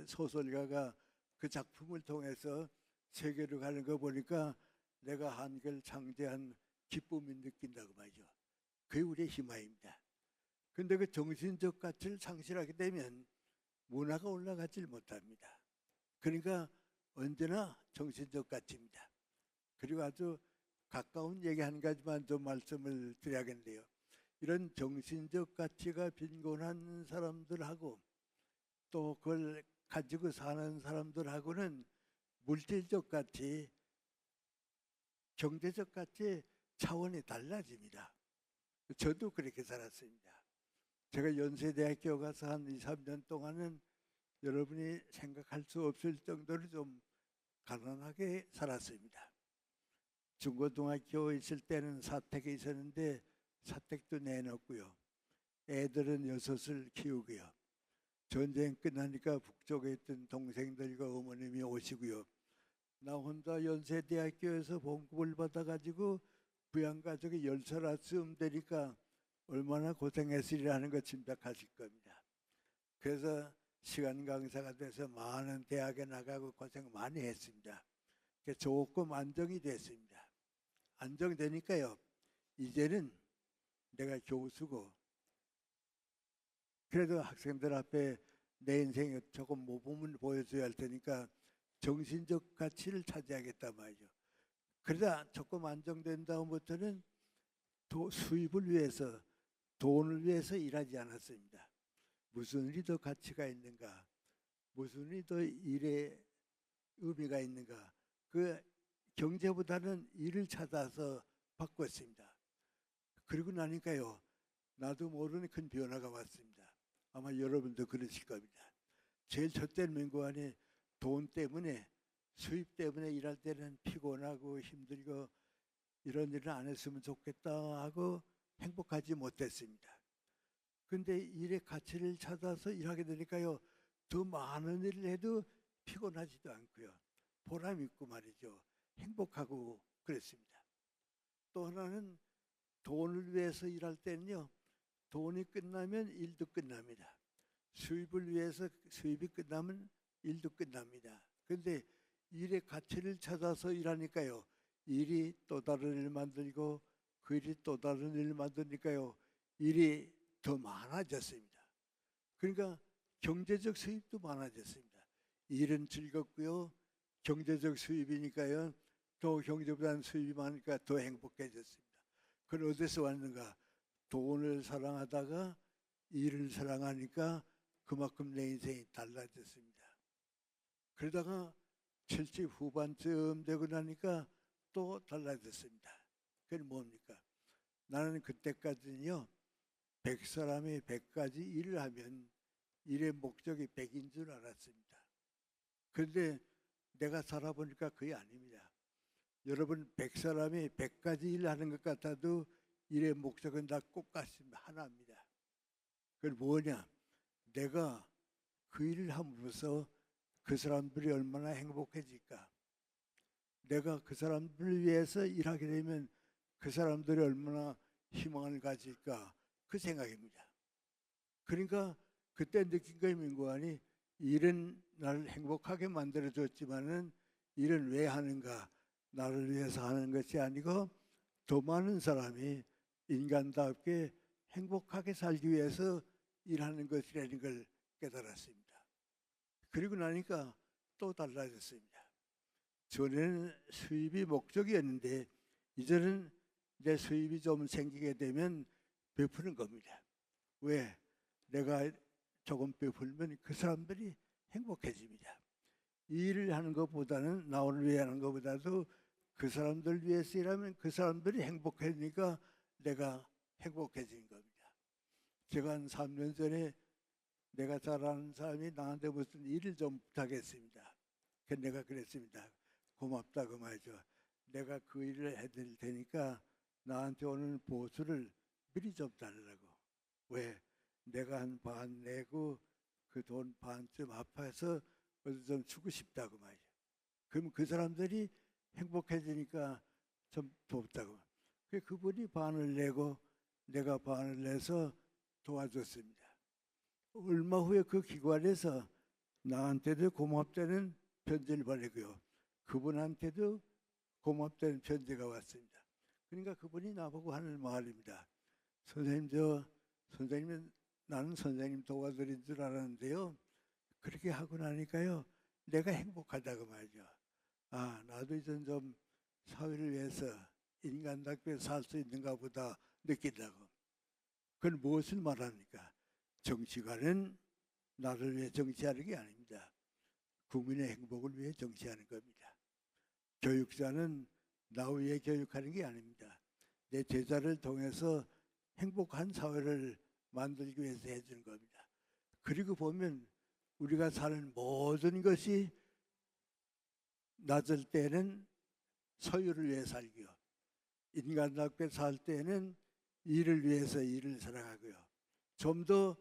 소설가가 그 작품을 통해서 세계로 가는 거 보니까 내가 한글 창제한 기쁨을 느낀다고 말이죠. 그게 우리의 희망입니다. 그런데 그 정신적 가치를 상실하게 되면 문화가 올라가질 못합니다. 그러니까 언제나 정신적 가치입니다. 그리고 아주 가까운 얘기 한 가지만 좀 말씀을 드려야겠는데요. 이런 정신적 가치가 빈곤한 사람들하고 또 그걸 가지고 사는 사람들하고는 물질적 가치, 경제적 가치 차원이 달라집니다. 저도 그렇게 살았습니다. 제가 연세대학교 가서 한 2, 3년 동안은 여러분이 생각할 수 없을 정도로 좀 가난하게 살았습니다. 중고등학교 있을 때는 사택에 있었는데 사택도 내놓고요. 애들은 6을 키우고요. 전쟁 끝나니까 북쪽에 있던 동생들과 어머님이 오시고요. 나 혼자 연세대학교에서 봉급을 받아가지고 부양가족이 10살쯤 되니까 얼마나 고생했으리라 하는 거 짐작하실 겁니다. 그래서 시간 강사가 돼서 많은 대학에 나가고 고생 많이 했습니다. 조금 안정이 됐습니다. 안정되니까요. 이제는 내가 교수고 그래도 학생들 앞에 내 인생에 조금 모범을 보여줘야 할 테니까 정신적 가치를 차지하겠단 말이죠. 그러다 조금 안정된 다음부터는 수입을 위해서 돈을 위해서 일하지 않았습니다. 무슨 일이 더 가치가 있는가? 무슨 일이 더 일에 의미가 있는가? 그 경제보다는 일을 찾아서 바꿨습니다. 그러고 나니까요. 나도 모르는 큰 변화가 왔습니다. 아마 여러분도 그러실 겁니다. 제일 첫째 민구안이 돈 때문에 수입 때문에 일할 때는 피곤하고 힘들고 이런 일을 안 했으면 좋겠다 하고 행복하지 못했습니다. 근데 일의 가치를 찾아서 일하게 되니까요. 더 많은 일을 해도 피곤하지도 않고요. 보람 있고 말이죠. 행복하고 그랬습니다. 또 하나는 돈을 위해서 일할 때는요. 돈이 끝나면 일도 끝납니다. 수입을 위해서 수입이 끝나면 일도 끝납니다. 그런데 일의 가치를 찾아서 일하니까요. 일이 또 다른 일 만들고 그 일이 또 다른 일 만드니까요. 일이 더 많아졌습니다. 그러니까 경제적 수입도 많아졌습니다. 일은 즐겁고요. 경제적 수입이니까요. 또 경제보다는 수입이 많으니까 더 행복해졌습니다. 그건 어디서 왔는가? 돈을 사랑하다가 일을 사랑하니까 그만큼 내 인생이 달라졌습니다. 그러다가 70 후반쯤 되고 나니까 또 달라졌습니다. 그건 뭡니까? 나는 그때까지는요. 100사람이 100가지 일을 하면 일의 목적이 100인 줄 알았습니다. 그런데 내가 살아보니까 그게 아닙니다. 여러분 100사람이 100가지 일을 하는 것 같아도 일의 목적은 다 똑같습니다. 하나입니다. 그건 뭐냐? 내가 그 일을 함으로써 그 사람들이 얼마나 행복해질까? 내가 그 사람들을 위해서 일하게 되면 그 사람들이 얼마나 희망을 가질까? 그 생각입니다. 그러니까 그때 느낀 거예요. 민구안이 일은 나를 행복하게 만들어줬지만은 일은 왜 하는가? 나를 위해서 하는 것이 아니고 더 많은 사람이 인간답게 행복하게 살기 위해서 일하는 것이라는 걸 깨달았습니다. 그리고 나니까 또 달라졌습니다. 전에는 수입이 목적이었는데 이제는 내 수입이 좀 생기게 되면 베푸는 겁니다. 왜? 내가 조금 베풀면 그 사람들이 행복해집니다. 이 일을 하는 것보다는 나를 위해 하는 것보다도 그 사람들 위해서 일하면 그 사람들이 행복해지니까 내가 행복해지는 겁니다. 제가 한 3년 전에 내가 잘 아는 사람이 나한테 무슨 일을 좀 부탁했습니다. 그 내가 그랬습니다. 고맙다고 말이죠. 내가 그 일을 해드릴 테니까 나한테 오는 보수를 미리 좀 달라고. 왜? 내가 한 반 내고 그 돈 반쯤 합해서 어디 좀 주고 싶다고 말이죠. 그럼 그 사람들이 행복해지니까 좀 돕다고. 그분이 반을 내고 내가 반을 내서 도와줬습니다. 얼마 후에 그 기관에서 나한테도 고맙다는 편지를 보내고요. 그분한테도 고맙다는 편지가 왔습니다. 그러니까 그분이 나보고 하는 말입니다. 선생님, 선생님은 나는 선생님 도와드린 줄 알았는데요. 그렇게 하고 나니까요. 내가 행복하다고 말이죠. 아, 나도 이제 좀 사회를 위해서 인간답게 살 수 있는가 보다 느낀다고. 그건 무엇을 말합니까? 정치가는 나를 위해 정치하는 게 아닙니다. 국민의 행복을 위해 정치하는 겁니다. 교육자는 나 위해 교육하는 게 아닙니다. 내 제자를 통해서 행복한 사회를 만들기 위해서 해주는 겁니다. 그리고 보면 우리가 사는 모든 것이 낮을 때는 소유를 위해 살고요. 인간답게 살 때는 일을 위해서 일을 살아가고요. 좀 더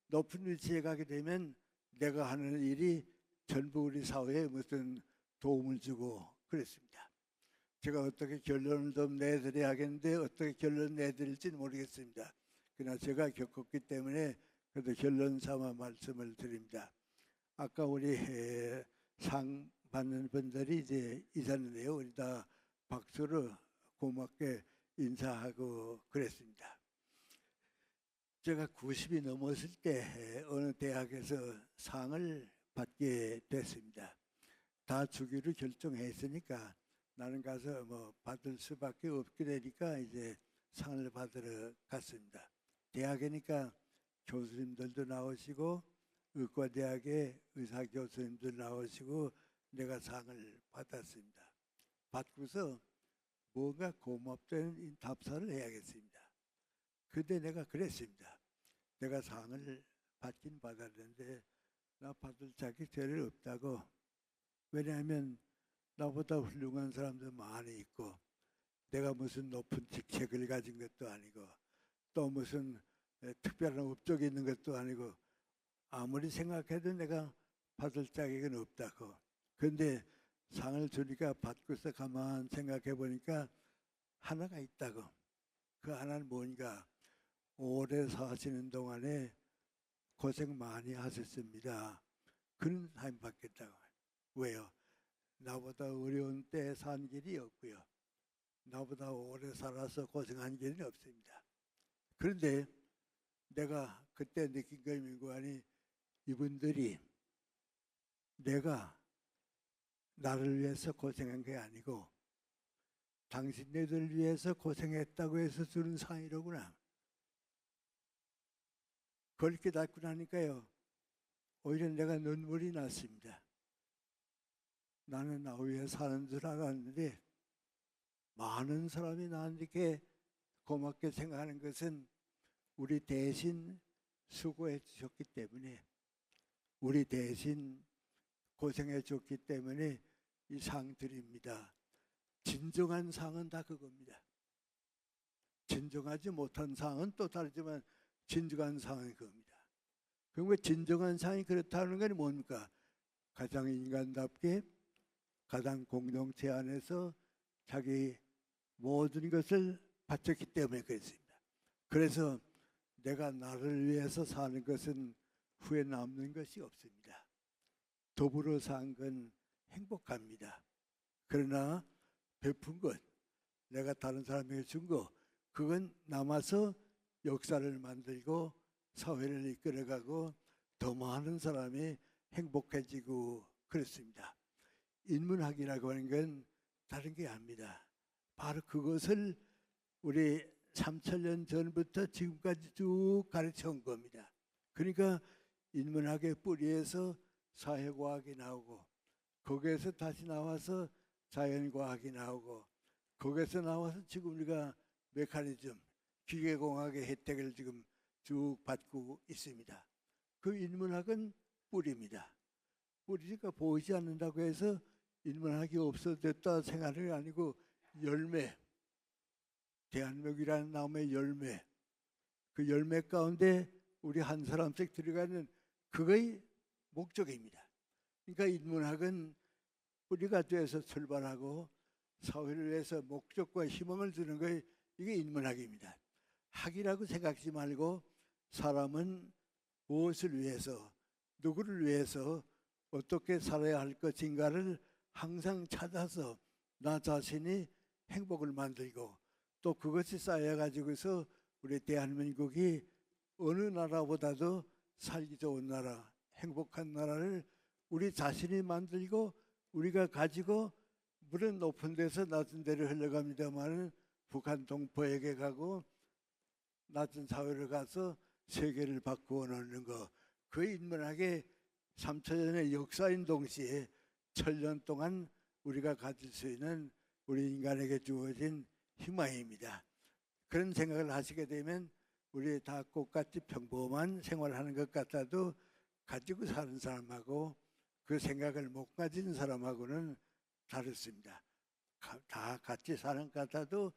높은 위치에 가게 되면 내가 하는 일이 전부 우리 사회에 무슨 도움을 주고 그랬습니다. 제가 어떻게 결론을 좀 내드려야겠는데 어떻게 결론 내드릴지는 모르겠습니다. 그러나 제가 겪었기 때문에 그래도 결론 삼아 말씀을 드립니다. 아까 우리 상 받는 분들이 이제 있었는데요. 우리 다 박수로 고맙게 인사하고 그랬습니다. 제가 90이 넘었을 때 어느 대학에서 상을 받게 됐습니다. 다 주기로 결정했으니까 나는 가서 뭐 받을 수밖에 없게 되니까 이제 상을 받으러 갔습니다. 대학이니까 교수님들도 나오시고 의과대학의 의사 교수님도 나오시고 내가 상을 받았습니다. 받고서 뭔가 고맙다는 답사를 해야겠습니다. 그때 내가 그랬습니다. 내가 상을 받긴 받았는데 나 받을 자격 죄를 없다고. 왜냐하면 나보다 훌륭한 사람도 많이 있고 내가 무슨 높은 직책을 가진 것도 아니고 또 무슨 특별한 업적이 있는 것도 아니고 아무리 생각해도 내가 받을 자격은 없다고. 그런데 상을 주니까 받고서 가만 생각해 보니까 하나가 있다고. 그 하나는 뭔가 오래 사시는 동안에 고생 많이 하셨습니다. 그런 삶 받겠다고. 왜요? 나보다 어려운 때 산 길이 없고요. 나보다 오래 살아서 고생한 길은 없습니다. 그런데 내가 그때 느낀 거 민구하니 이분들이 내가 나를 위해서 고생한 게 아니고 당신네들 위해서 고생했다고 해서 주는 상이로구나. 그걸 깨닫고 나니까요. 오히려 내가 눈물이 났습니다. 나는 나 위해 사는 줄 알았는데 많은 사람이 나한테 고맙게 생각하는 것은 우리 대신 수고해 주셨기 때문에 우리 대신 고생해 줬기 때문에 이 상 드립니다. 진정한 상은 다 그겁니다. 진정하지 못한 상은 또 다르지만 진정한 상은 그겁니다. 그러면 진정한 상이 그렇다는 건 뭡니까? 가장 인간답게 가장 공동체 안에서 자기 모든 것을 바쳤기 때문에 그렇습니다. 그래서 내가 나를 위해서 사는 것은 후에 남는 것이 없습니다. 더불어 산 건 행복합니다. 그러나 베푼 것, 내가 다른 사람에게 준 것, 그건 남아서 역사를 만들고 사회를 이끌어가고 더 많은 사람이 행복해지고 그렇습니다. 인문학이라고 하는 건 다른 게 아닙니다. 바로 그것을 우리 3000년 전부터 지금까지 쭉 가르쳐 온 겁니다. 그러니까 인문학의 뿌리에서 사회과학이 나오고 거기에서 다시 나와서 자연과학이 나오고 거기에서 나와서 지금 우리가 메커니즘, 기계공학의 혜택을 지금 쭉 받고 있습니다. 그 인문학은 뿌리입니다. 뿌리니까 보이지 않는다고 해서 인문학이 없어졌다 생각하는 게 아니고 열매, 대한민국이라는 나무의 열매, 그 열매 가운데 우리 한 사람씩 들어가는 그거의 목적입니다. 그러니까 인문학은 뿌리가 돼서 출발하고 사회를 위해서 목적과 희망을 주는 게 이게 인문학입니다. 학이라고 생각하지 말고 사람은 무엇을 위해서, 누구를 위해서 어떻게 살아야 할 것인가를 항상 찾아서 나 자신이 행복을 만들고 또 그것이 쌓여가지고서 우리 대한민국이 어느 나라보다도 살기 좋은 나라, 행복한 나라를 우리 자신이 만들고 우리가 가지고 물은 높은 데서 낮은 데로 흘러갑니다만 북한 동포에게 가고 낮은 사회를 가서 세계를 바꾸어 놓는 거, 그 인문학의 3000년의 역사인 동시에 1000년 동안 우리가 가질 수 있는 우리 인간에게 주어진 희망입니다. 그런 생각을 하시게 되면 우리 다 똑같이 평범한 생활하는 것 같아도 가지고 사는 사람하고 그 생각을 못 가진 사람하고는 다릅니다. 다 같이 사는 것 같아도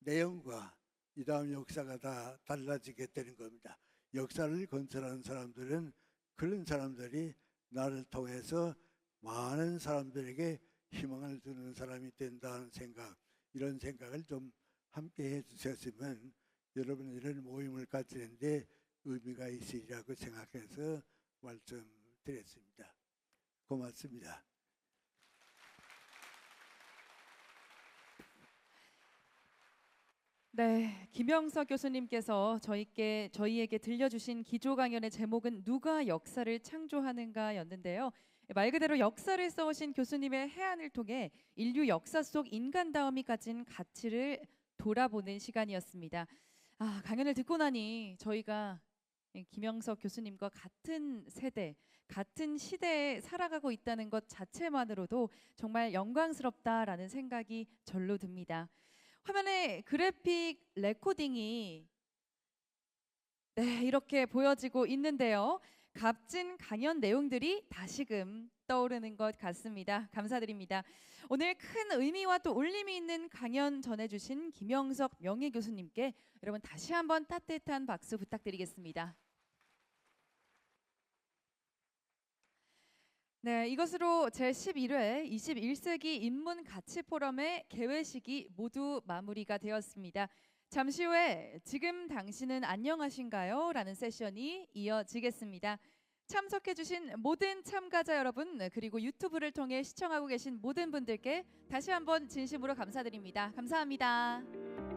내용과 이 다음 역사가 다 달라지게 되는 겁니다. 역사를 건설하는 사람들은 그런 사람들이 나를 통해서 많은 사람들에게 희망을 주는 사람이 된다는 생각, 이런 생각을 좀 함께 해주셨으면 여러분 이런 모임을 가지는데 의미가 있으리라고 생각해서 말씀드렸습니다. 고맙습니다. 네, 김영석 교수님께서 저희에게 들려주신 기조 강연의 제목은 누가 역사를 창조하는가였는데요. 말 그대로 역사를 써오신 교수님의 해안을 통해 인류 역사 속 인간다움이 가진 가치를 돌아보는 시간이었습니다. 강연을 듣고 나니 저희가 김영석 교수님과 같은 세대, 같은 시대에 살아가고 있다는 것 자체만으로도 정말 영광스럽다라는 생각이 절로 듭니다. 화면에 그래픽 레코딩이 이렇게 보여지고 있는데요. 값진 강연 내용들이 다시금 떠오르는 것 같습니다. 감사드립니다. 오늘 큰 의미와 또 울림이 있는 강연 전해주신 김영석 명예교수님께 여러분 다시 한번 따뜻한 박수 부탁드리겠습니다. 네, 이것으로 제11회 21세기 인문가치 포럼의 개회식이 모두 마무리가 되었습니다. 잠시 후에 지금 당신은 안녕하신가요? 라는 세션이 이어지겠습니다. 참석해주신 모든 참가자 여러분, 그리고 유튜브를 통해 시청하고 계신 모든 분들께 다시 한번 진심으로 감사드립니다. 감사합니다.